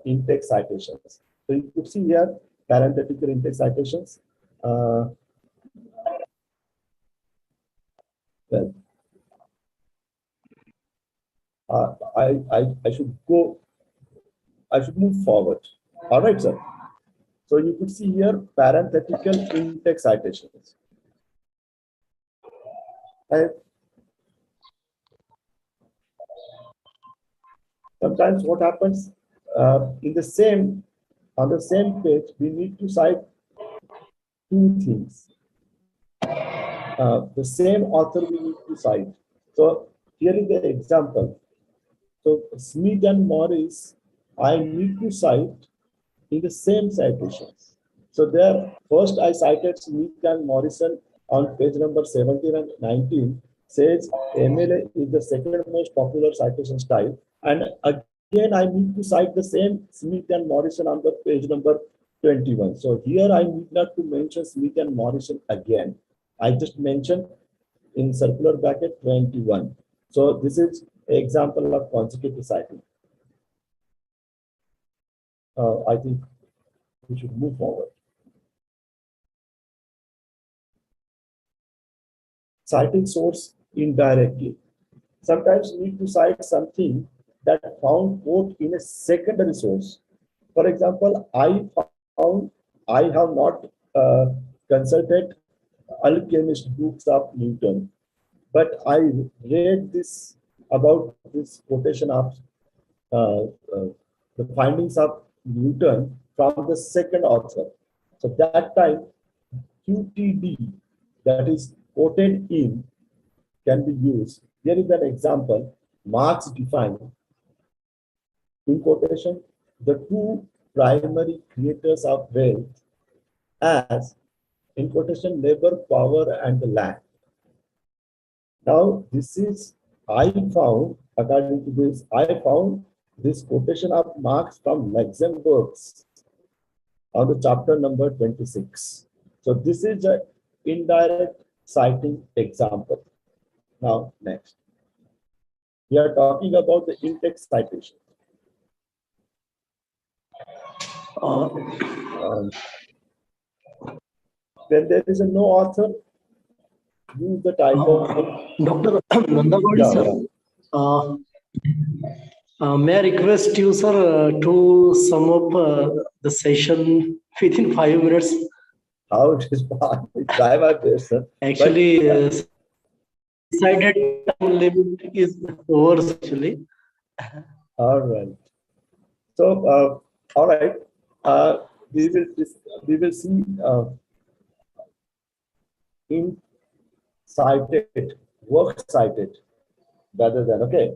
in-text citations. So you could see here parenthetical in-text citations. Well, I should go. I should move forward. All right, sir. So you could see here parenthetical in-text citations. And sometimes what happens on the same page, we need to cite two things. The same author we need to cite. So here is the example. So Smith and Morris, I need to cite in the same citations. So there, first I cited Smith and Morrison on page number 17 and 19, says MLA is the second most popular citation style. And again, I need to cite the same Smith and Morrison on the page number 21. So here I need not to mention Smith and Morrison again. I just mentioned in circular bracket 21. So this is example of consecutive citing. I think we should move forward. Citing source indirectly. Sometimes you need to cite something that found quote in a secondary source. For example, I have not consulted alchemist books of Newton, but I read this about this quotation of uh, uh, the findings of Newton from the second author. So that time QTD, that is quoted in, can be used. Here is an example. Marx defined in quotation the two primary creators of wealth as in quotation labor, power, and the land. Now, this is according to this, I found this quotation of Marx from Luxembourg's on the chapter number 26. So this is an indirect citing example. Now, next. We are talking about the in-text citation. When there is a no author, use the title. Dr. Nandagowdi, Yeah, sir. May I request you, sir, to sum up the session within 5 minutes? How it is try my best, sir. Actually, decided time limit is over, actually. All right. So, all right. We will see in cited, work cited, rather than okay.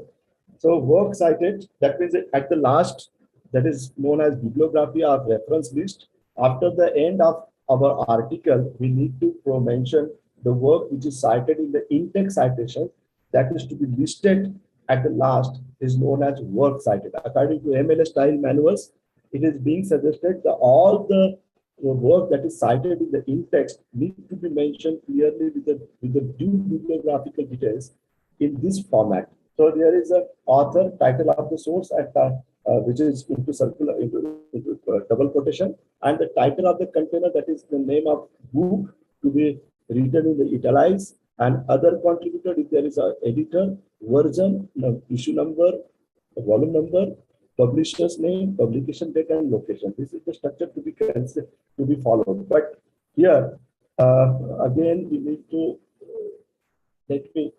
So work cited, that means at the last, that is known as bibliography or reference list. After the end of our article, we need to mention the work which is cited in the in-text citation, that is to be listed at the last, is known as work cited. According to MLA style manuals, it is being suggested that all the work that is cited in the in-text need to be mentioned clearly with the due bibliographical details in this format. So there is a author, title of the source, which is into circular into double quotation, and the title of the container, that is the name of book, to be written in the italics, and other contributor if there is a editor, version, issue number, volume number, publisher's name, publication date, and location. This is the structure to be followed. But here again we need to let me.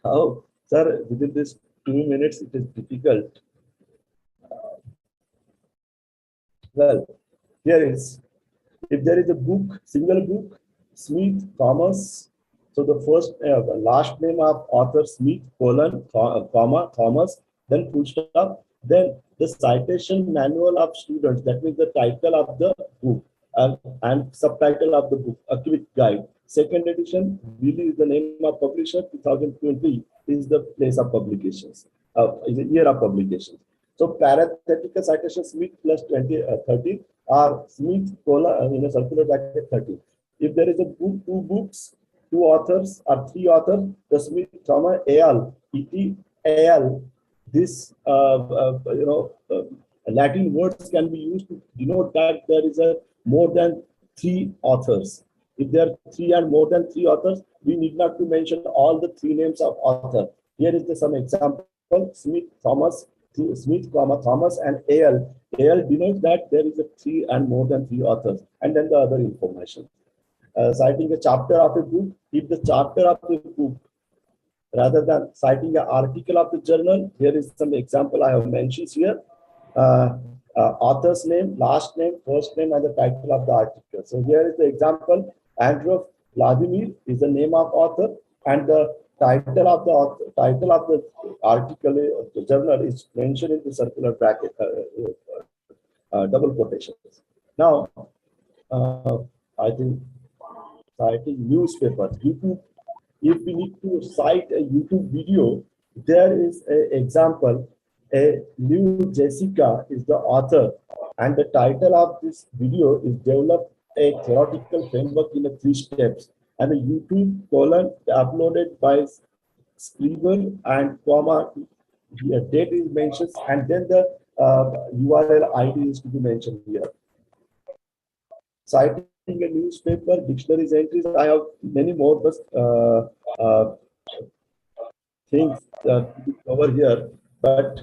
Oh, sir, within this 2 minutes, it is difficult. Well, here is, if there is a book, single book, Smith, Thomas, so the first, last name of author Smith, comma, Thomas, then full stop, then the citation manual of students, that means the title of the book, and subtitle of the book, a quick guide. Second edition, really is the name of publisher, 2020 is the place of publications, is the year of publications. So parenthetical citation Smith plus 30 or Smith in a circular bracket 30. If there is a book, two books, two authors or three authors, the Smith, comma, al, et, al, this Latin words can be used to denote that there is a more than three authors. If there are three and more than three authors, we need not to mention all the three names of author. Here is some example: Smith, Thomas, Smith, comma, Thomas, and al. Al denotes that there is a three and more than three authors, and then the other information. Citing a chapter of a book, if the chapter of a book, rather than citing an article of the journal, here is some example I have mentioned here. Author's name, last name, first name, and the title of the article. So here is the example. Andrew Vladimir is the name of author, and the title of the article of the journal is mentioned in the circular bracket, double quotations. Now, I think citing newspaper, YouTube. If we need to cite a YouTube video, there is an example. A new Jessica is the author, and the title of this video is Develop a Theoretical Framework in 3 steps, and the YouTube colon uploaded by Scribble and comma, the date is mentioned, and then the URL ID is to be mentioned here. Citing a newspaper, dictionaries entries, I have many more, but things over here, but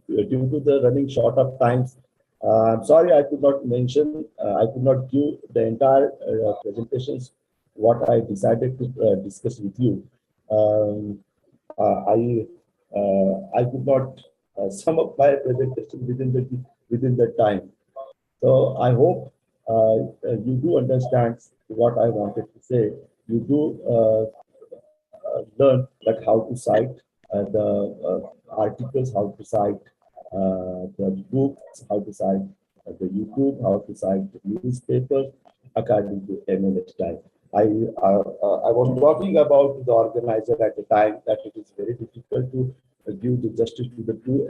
due to the running short of times, I'm sorry I could not mention, I could not give the entire presentations what I decided to discuss with you. I could not sum up my presentation within the time. So I hope you do understand what I wanted to say. You do learn that how to cite the articles, how to cite the books, how to cite the YouTube, how to cite the newspapers according to MLA style. I was talking about the organizer at the time that it is very difficult to give the justice to the two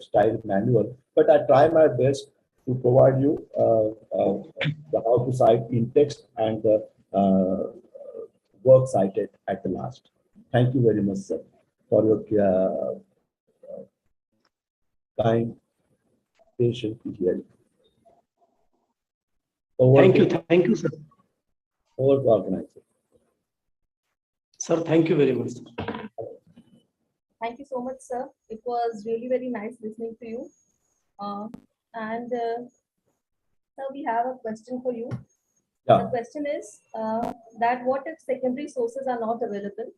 style manual, but I try my best to provide you the how to cite in text and the work cited at the last. Thank you very much, sir, for your kind, patient hearing. Thank you, sir. Over to organizer. Sir, thank you very much. Thank you so much, sir. It was really very nice listening to you. Sir, we have a question for you. The Yeah. question is that what if secondary sources are not available?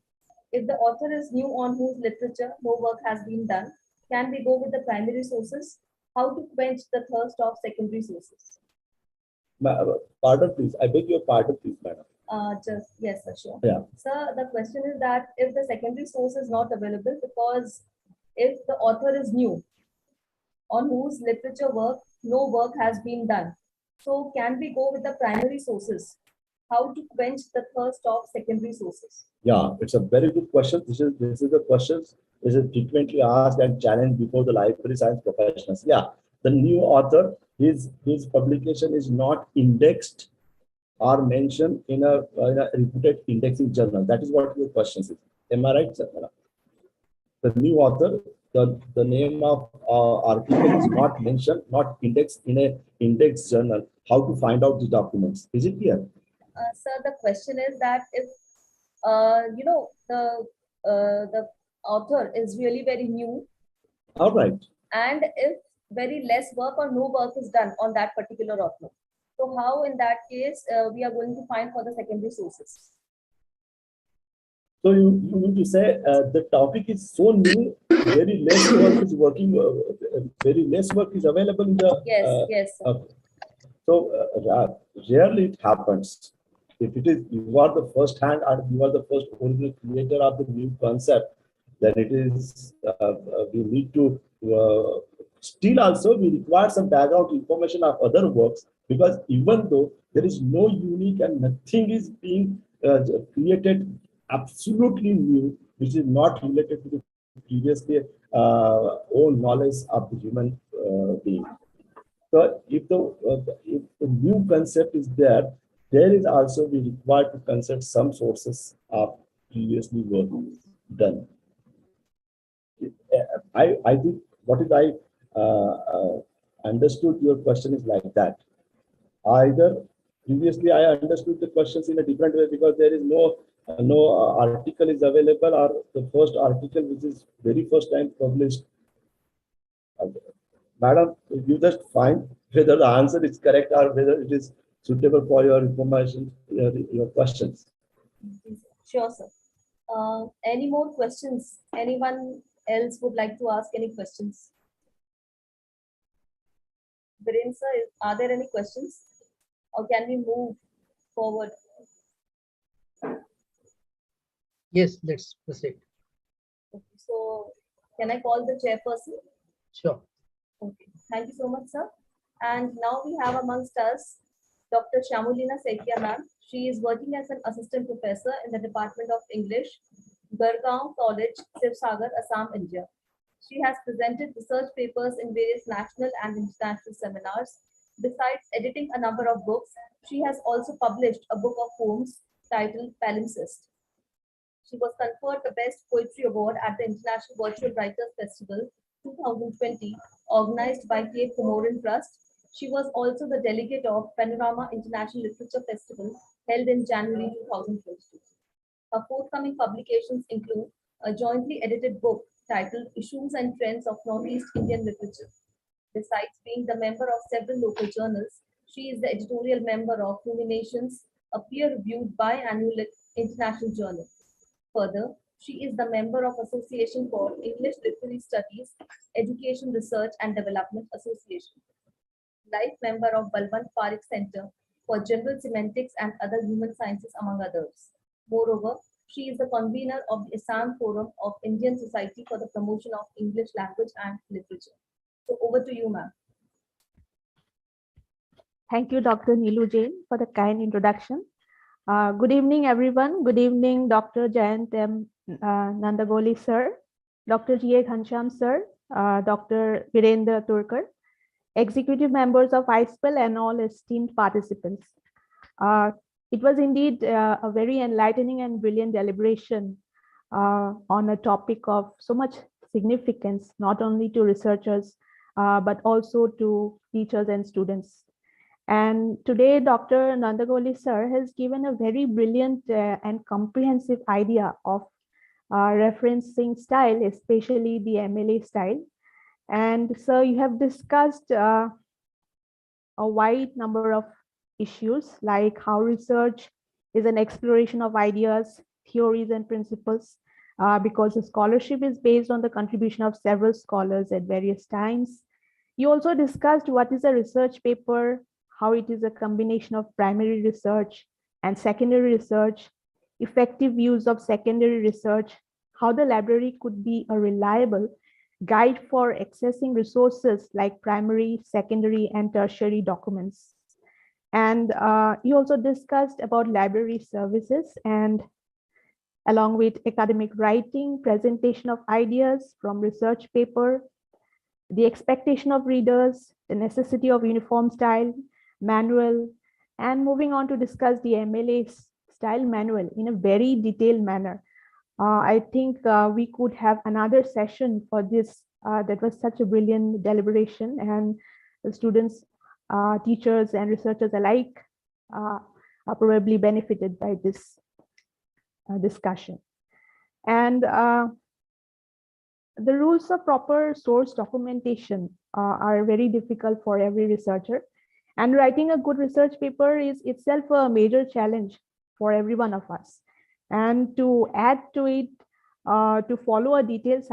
If the author is new on whose literature no work has been done, can we go with the primary sources? How to quench the thirst of secondary sources? Pardon, please. I beg your pardon, please, madam. Yes, sir, sure. Yeah. Sir, the question is that if the secondary source is not available, because if the author is new on whose literature no work has been done, so can we go with the primary sources? How to quench the thirst of secondary sources? Yeah, it's a very good question. This is the questions is frequently asked and challenged before the library science professionals. Yeah, the new author, his publication is not indexed or mentioned in a reputed indexing journal. That is what your question is. Am I right, sir? The new author, the name of article is not mentioned, not indexed in a index journal. How to find out the documents? Is it clear? Sir, the question is that if the author is really very new, All right. and if very less work or no work is done on that particular author, so how in that case we are going to find for the secondary sources? So you need to say the topic is so new, very less work is working, very less work is available in the. Yes. Sir. So rarely it happens. If it is you are the first hand and you are the first original creator of the new concept, then it is we need to still also we require some background information of other works, because even though there is no unique and nothing is being created absolutely new, which is not related to the previously old knowledge of the human being. So if the new concept is there, there is also we required to consult some sources of previously work done. I think what is I understood your question is like that. Either previously I understood the questions in a different way, because there is no article is available, or the first article which is very first time published. Madam, you just find whether the answer is correct or whether it is suitable for your information, your questions. Sure, sir. Any more questions? Anyone else would like to ask any questions? Viren sir, are there any questions? Or can we move forward? Yes, let's proceed. Okay, so can I call the chairperson? Sure. Okay, thank you so much, sir. And now we have amongst us Dr. Shamulina Sekia ma'am. She is working as an assistant professor in the Department of English, Gurgaon College, Sivsagar, Assam, India. She has presented research papers in various national and international seminars. Besides editing a number of books, she has also published a book of poems titled Palimpsest. She was conferred the Best Poetry Award at the International Virtual Writers Festival 2020, organized by Cape Comorin Trust. She was also the delegate of Panorama International Literature Festival held in January 2022. Her forthcoming publications include a jointly edited book titled Issues and Trends of Northeast Indian Literature. Besides being the member of several local journals, she is the editorial member of Ruminations, a peer-reviewed biannual international journal. Further, she is the member of Association for English Literary Studies, Education Research and Development Association, life member of Balwant Parekh Center for General Semantics and Other Human Sciences, among others. Moreover, she is the convener of the Assam Forum of Indian Society for the Promotion of English Language and Literature. So over to you, ma'am. Thank you, Dr. Neelu Jain, for the kind introduction. Good evening, everyone. Good evening, Dr. Jayant M. Nandagoli, sir, Dr. G.A. Ghansham, sir, Dr. Virendra Turkar, executive members of iSPELL, and all esteemed participants. It was indeed a very enlightening and brilliant deliberation on a topic of so much significance, not only to researchers, but also to teachers and students. And today, Dr. Nandagoli sir has given a very brilliant and comprehensive idea of referencing style, especially the MLA style. And so you have discussed a wide number of issues, like how research is an exploration of ideas, theories, and principles, because the scholarship is based on the contribution of several scholars at various times. You also discussed what is a research paper, how it is a combination of primary research and secondary research, effective use of secondary research, how the library could be a reliable guide for accessing resources like primary, secondary, and tertiary documents. And you also discussed about library services, and along with academic writing, presentation of ideas from research paper, the expectation of readers, the necessity of uniform style, manual, and moving on to discuss the MLA style manual in a very detailed manner. I think we could have another session for this. That was such a brilliant deliberation, and the students, teachers, and researchers alike are probably benefited by this discussion. And the rules of proper source documentation are very difficult for every researcher. And writing a good research paper is itself a major challenge for every one of us. And to add to it, to follow a detailed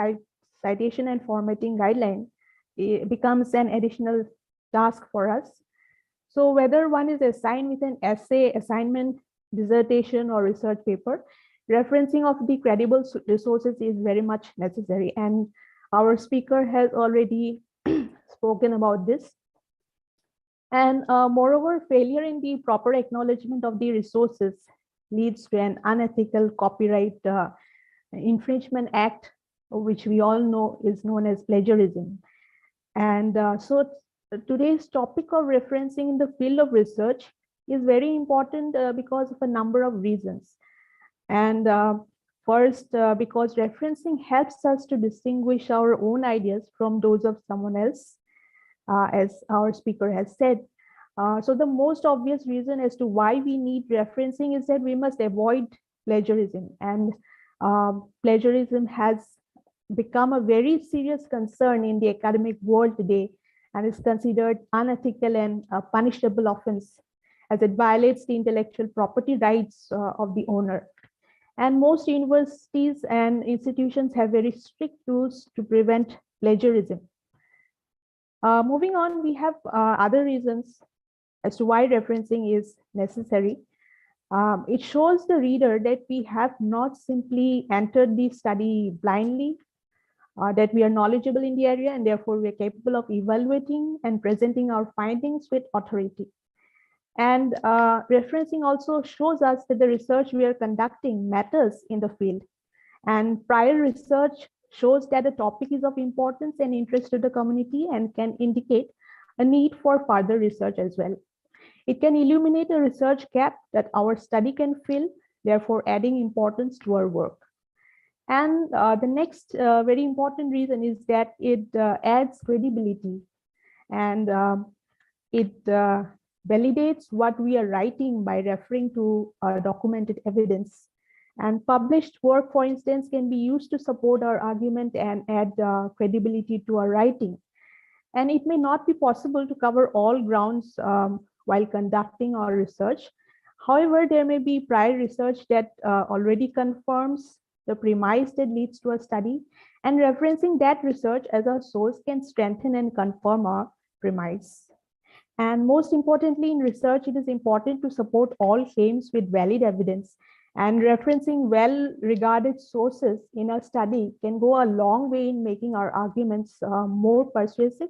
citation and formatting guideline, it becomes an additional task for us. So whether one is assigned with an essay, assignment, dissertation, or research paper, referencing of the credible resources is very much necessary. And our speaker has already spoken about this. And moreover, failure in the proper acknowledgement of the resources leads to an unethical copyright infringement act, which we all know is known as plagiarism. And so today's topic of referencing in the field of research is very important because of a number of reasons. And first, because referencing helps us to distinguish our own ideas from those of someone else, as our speaker has said. So the most obvious reason as to why we need referencing is that we must avoid plagiarism. And plagiarism has become a very serious concern in the academic world today, and is considered unethical and punishable offense, as it violates the intellectual property rights of the owner. And most universities and institutions have very strict rules to prevent plagiarism. Moving on, we have other reasons as to why referencing is necessary. It shows the reader that we have not simply entered the study blindly, that we are knowledgeable in the area, and therefore we are capable of evaluating and presenting our findings with authority. And referencing also shows us that the research we are conducting matters in the field, And prior research shows that a topic is of importance and interest to the community and can indicate a need for further research as well. It can illuminate a research gap that our study can fill, therefore adding importance to our work. And the next very important reason is that it adds credibility, and it validates what we are writing by referring to documented evidence. And published work, for instance, can be used to support our argument and add credibility to our writing. And it may not be possible to cover all grounds while conducting our research. However, there may be prior research that already confirms the premise that leads to a study, and referencing that research as a source can strengthen and confirm our premise. And most importantly, in research, it is important to support all claims with valid evidence, and referencing well-regarded sources in a study can go a long way in making our arguments more persuasive.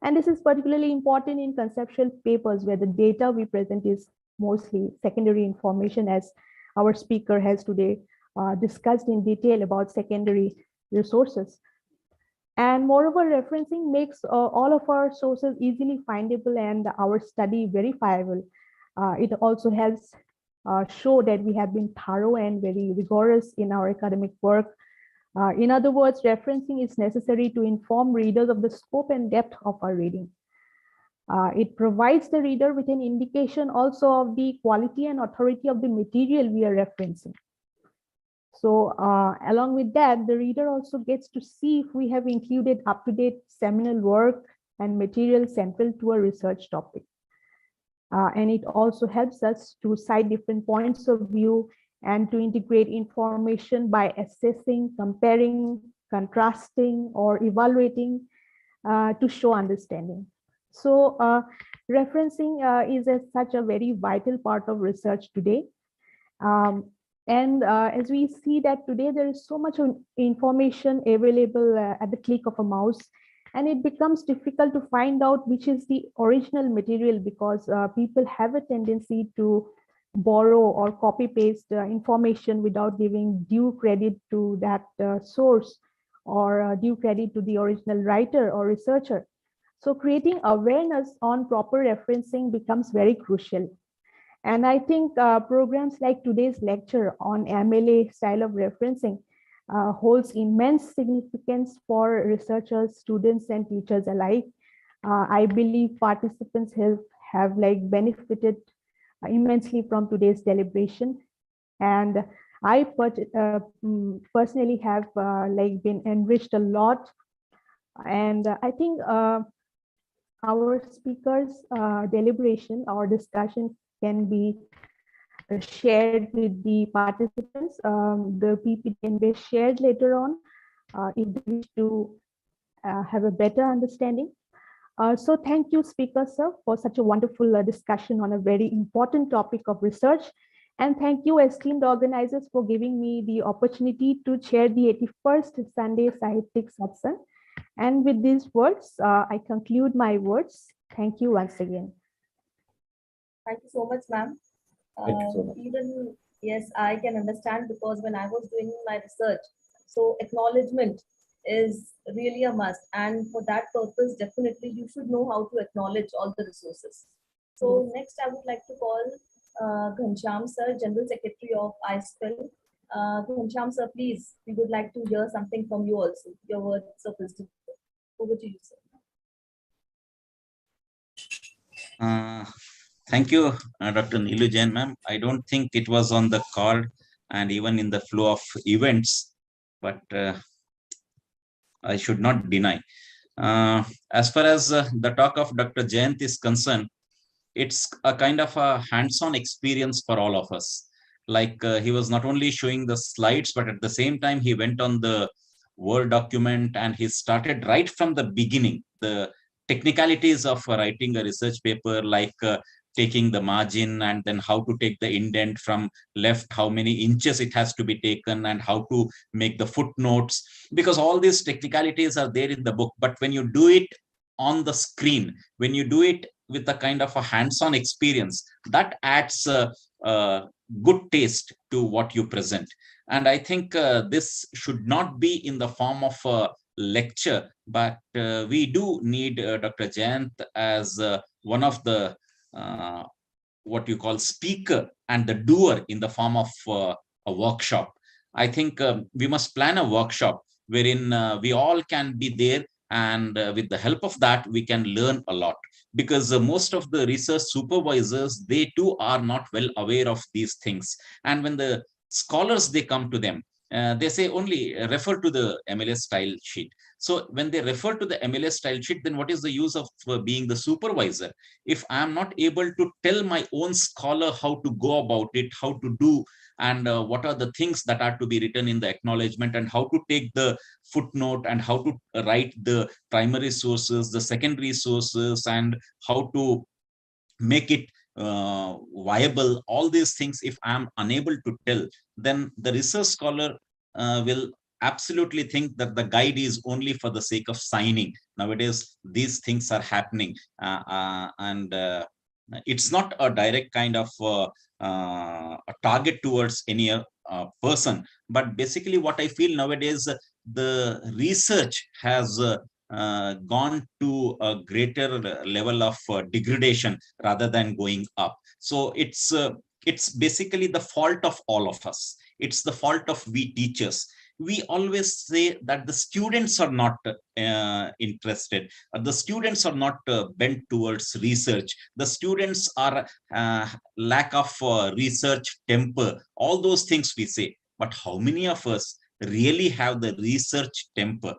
And this is particularly important in conceptual papers where the data we present is mostly secondary information, as our speaker has today discussed in detail about secondary resources. And moreover, referencing makes all of our sources easily findable and our study verifiable. It also helps show that we have been thorough and very rigorous in our academic work. In other words, referencing is necessary to inform readers of the scope and depth of our reading. It provides the reader with an indication also of the quality and authority of the material we are referencing. So along with that, the reader also gets to see if we have included up-to-date seminal work and material central to a research topic. And it also helps us to cite different points of view and to integrate information by assessing, comparing, contrasting, or evaluating to show understanding. So referencing is such a very vital part of research today. And as we see that today, there is so much information available at the click of a mouse, and it becomes difficult to find out which is the original material, because people have a tendency to borrow or copy paste information without giving due credit to that source or due credit to the original writer or researcher. So creating awareness on proper referencing becomes very crucial. And I think programs like today's lecture on MLA style of referencing holds immense significance for researchers, students, and teachers alike. I believe participants have benefited immensely from today's deliberation, and I personally have been enriched a lot. And I think our speakers' deliberation or discussion can be shared with the participants. The PPT can be shared later on if they wish to have a better understanding. So thank you, Speaker Sir, for such a wonderful discussion on a very important topic of research. And thank you, esteemed organizers, for giving me the opportunity to chair the 81st Sunday Sahityik Satsang. And with these words, I conclude my words. Thank you once again. Thank you so much, ma'am. Thank you so much. Even, yes, I can understand, because when I was doing my research, so acknowledgement is really a must. And for that purpose, definitely you should know how to acknowledge all the resources. So next, I would like to call Ghansham Sir, General Secretary of iSPELL. Ghansham Sir, please, we would like to hear something from you also, your words of wisdom. Over to you, sir. Thank you, Dr. Neelu Jain, ma'am. I don't think it was on the card and even in the flow of events, but I should not deny. As far as the talk of Dr. Jayant is concerned, it's a kind of a hands-on experience for all of us. Like he was not only showing the slides, but at the same time, he went on the Word document and he started right from the beginning, the technicalities of writing a research paper, like taking the margin and then how to take the indent from left, how many inches it has to be taken, and how to make the footnotes, because all these technicalities are there in the book. But when you do it on the screen, when you do it with a kind of a hands-on experience, that adds good taste to what you present. And I think this should not be in the form of a lecture, but we do need Dr. Jayant as one of the what you call speaker and the doer in the form of a workshop. I think we must plan a workshop wherein we all can be there, and with the help of that we can learn a lot, because most of the research supervisors, they too are not well aware of these things. And when the scholars, they come to them, they say only refer to the MLA style sheet. So when they refer to the MLA style sheet, then what is the use of being the supervisor if I am not able to tell my own scholar how to go about it, how to do, and what are the things that are to be written in the acknowledgement, and how to take the footnote, and how to write the primary sources, the secondary sources, and how to make it viable. All these things, if I am unable to tell, then the research scholar will absolutely think that the guide is only for the sake of signing. Nowadays, these things are happening, and it's not a direct kind of a target towards any person. But basically, what I feel nowadays, the research has gone to a greater level of degradation rather than going up. So it's basically the fault of all of us. It's the fault of we teachers. We always say that the students are not interested. The students are not bent towards research. The students are lack of research temper. All those things we say. But how many of us really have the research temper?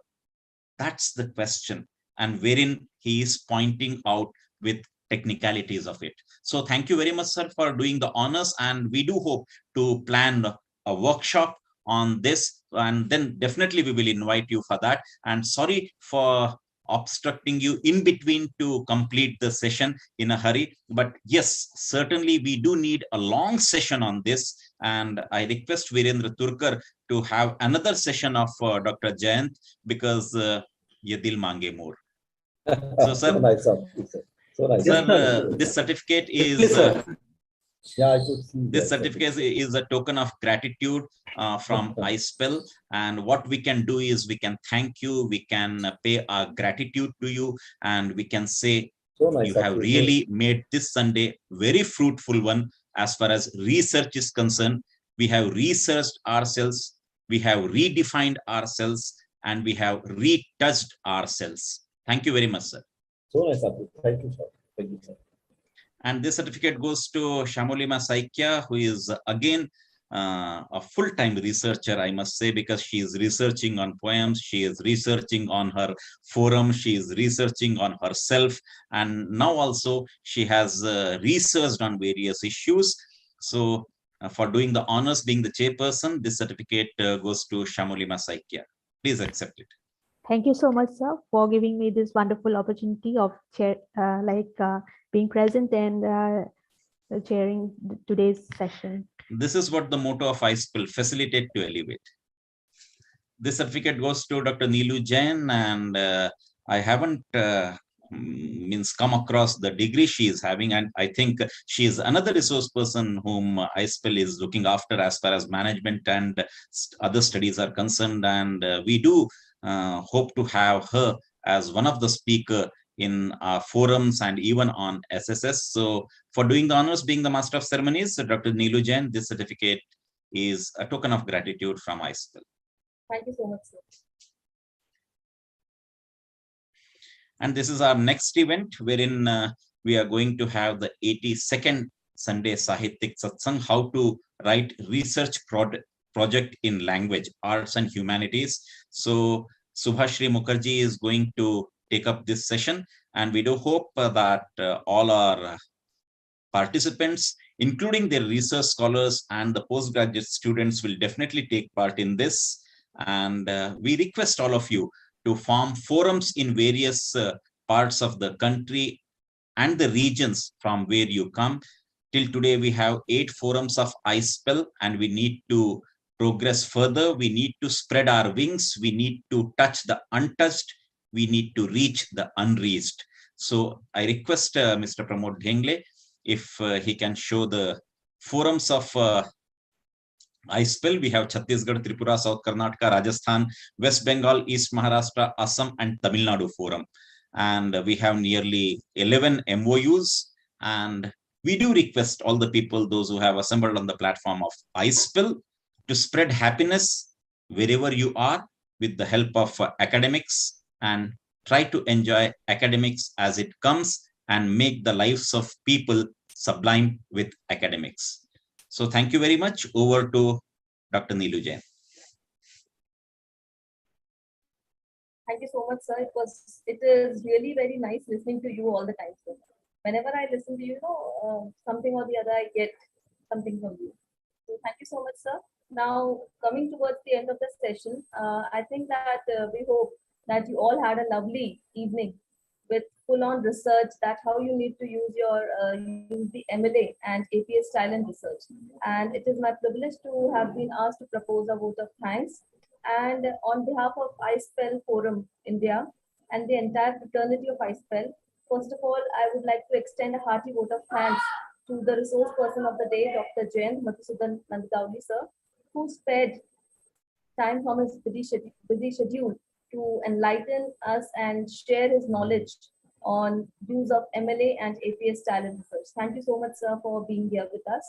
That's the question, and wherein he is pointing out with technicalities of it. So thank you very much, sir, for doing the honors, and we do hope to plan a workshop on this, and then definitely we will invite you for that. And sorry for obstructing you in between to complete the session in a hurry, but yes, certainly we do need a long session on this, and I request Virendra Turkar to have another session of Dr. Jayant, because ye dil mange more. So, sir, So nice of you, sir. So nice. sir, this certificate Please, is sir. Yeah, I could see this that certificate is a token of gratitude from iSPELL, and what we can do is we can thank you, we can pay our gratitude to you, and we can say So nice you of have you, sir. really made this Sunday very fruitful one as far as research is concerned. We have researched ourselves, we have redefined ourselves, and we have retouched ourselves. Thank you very much, sir. So nice of you. Thank you, sir. Thank you, sir. And this certificate goes to Shamolima Saikya, who is again a full-time researcher, I must say, because she is researching on poems, she is researching on her forum, she is researching on herself, and now also she has researched on various issues. So for doing the honors, being the chairperson, this certificate goes to Shamolima Saikya. Please accept it. Thank you so much, sir, for giving me this wonderful opportunity of being present and chairing today's session. This is what the motto of iSPELL: facilitate to elevate. This certificate goes to Dr. Neelu Jain, and I haven't come across the degree she is having, and I think she is another resource person whom iSPELL is looking after as far as management and other studies are concerned, and we do hope to have her as one of the speaker in our forums and even on SSS. So for doing the honors, being the master of ceremonies, Dr. Neelu Jain, this certificate is a token of gratitude from iSPELL. Thank you so much, sir. And this is our next event, wherein we are going to have the 82nd Sunday Sahityak Satsang, how to write research project in language, arts and humanities. So Subhashri Mukherjee is going to take up this session, and we do hope that all our participants, including their research scholars and the postgraduate students, will definitely take part in this. And we request all of you to form forums in various parts of the country and the regions from where you come. Till today, we have 8 forums of iSPELL, and we need to progress further. We need to spread our wings. We need to touch the untouched. We need to reach the unreached. So I request Mr. Pramod Dhengle, if he can show the forums of iSPELL. We have Chhattisgarh, Tripura, South Karnataka, Rajasthan, West Bengal, East Maharashtra, Assam, and Tamil Nadu forum. And we have nearly 11 MOUs. And we do request all the people, those who have assembled on the platform of iSPELL, to spread happiness wherever you are with the help of academics, and try to enjoy academics as it comes and make the lives of people sublime with academics. So thank you very much. Over to Dr. Neelu Jain. Thank you so much, sir. It is really very nice listening to you all the time, sir. Whenever I listen to you, something or the other, I get something from you. So thank you so much, sir. Now, coming towards the end of the session, I think that we hope that you all had a lovely evening with full-on research, that how you need to use the MLA and APA style in research. And it is my privilege to have been asked to propose a vote of thanks. And on behalf of iSPELL Forum India and the entire fraternity of iSPELL, first of all, I would like to extend a hearty vote of thanks to the resource person of the day, Dr. Jayant Madhusudan Nandagauli, sir, who spared time from his busy schedule to enlighten us and share his knowledge on use of MLA and APA style in research. Thank you so much, sir, for being here with us.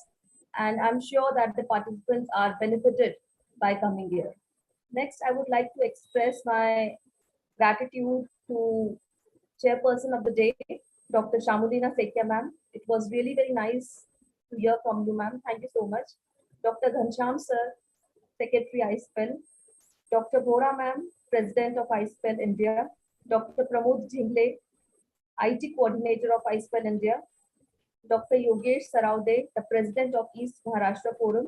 And I'm sure that the participants are benefited by coming here. Next, I would like to express my gratitude to Chairperson of the day, Dr. Shamulina Sekia, ma'am. It was really very nice to hear from you, ma'am. Thank you so much. Dr. Ghansham, sir, Secretary iSPELL. Dr. Bora, ma'am, President of iSPELL India. Dr. Pramod Jingle, IT Coordinator of iSPELL India. Dr. Yogesh Sarawde, the President of East Maharashtra Forum.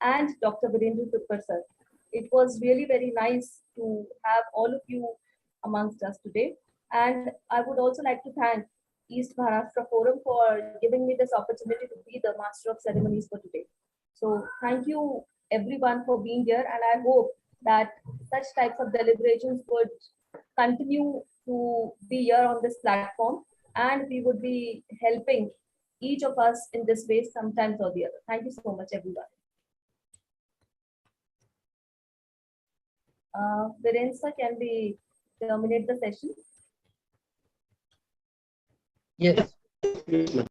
And Dr. Virendra Tuppar, sir. It was really very nice to have all of you amongst us today. And I would also like to thank East Maharashtra Forum for giving me this opportunity to be the Master of Ceremonies for today. So thank you everyone for being here, and I hope that such types of deliberations would continue to be here on this platform, and we would be helping each of us in this way sometimes or the other. Thank you so much, everyone. Virendra, can we terminate the session? Yes. Yes, ma'am.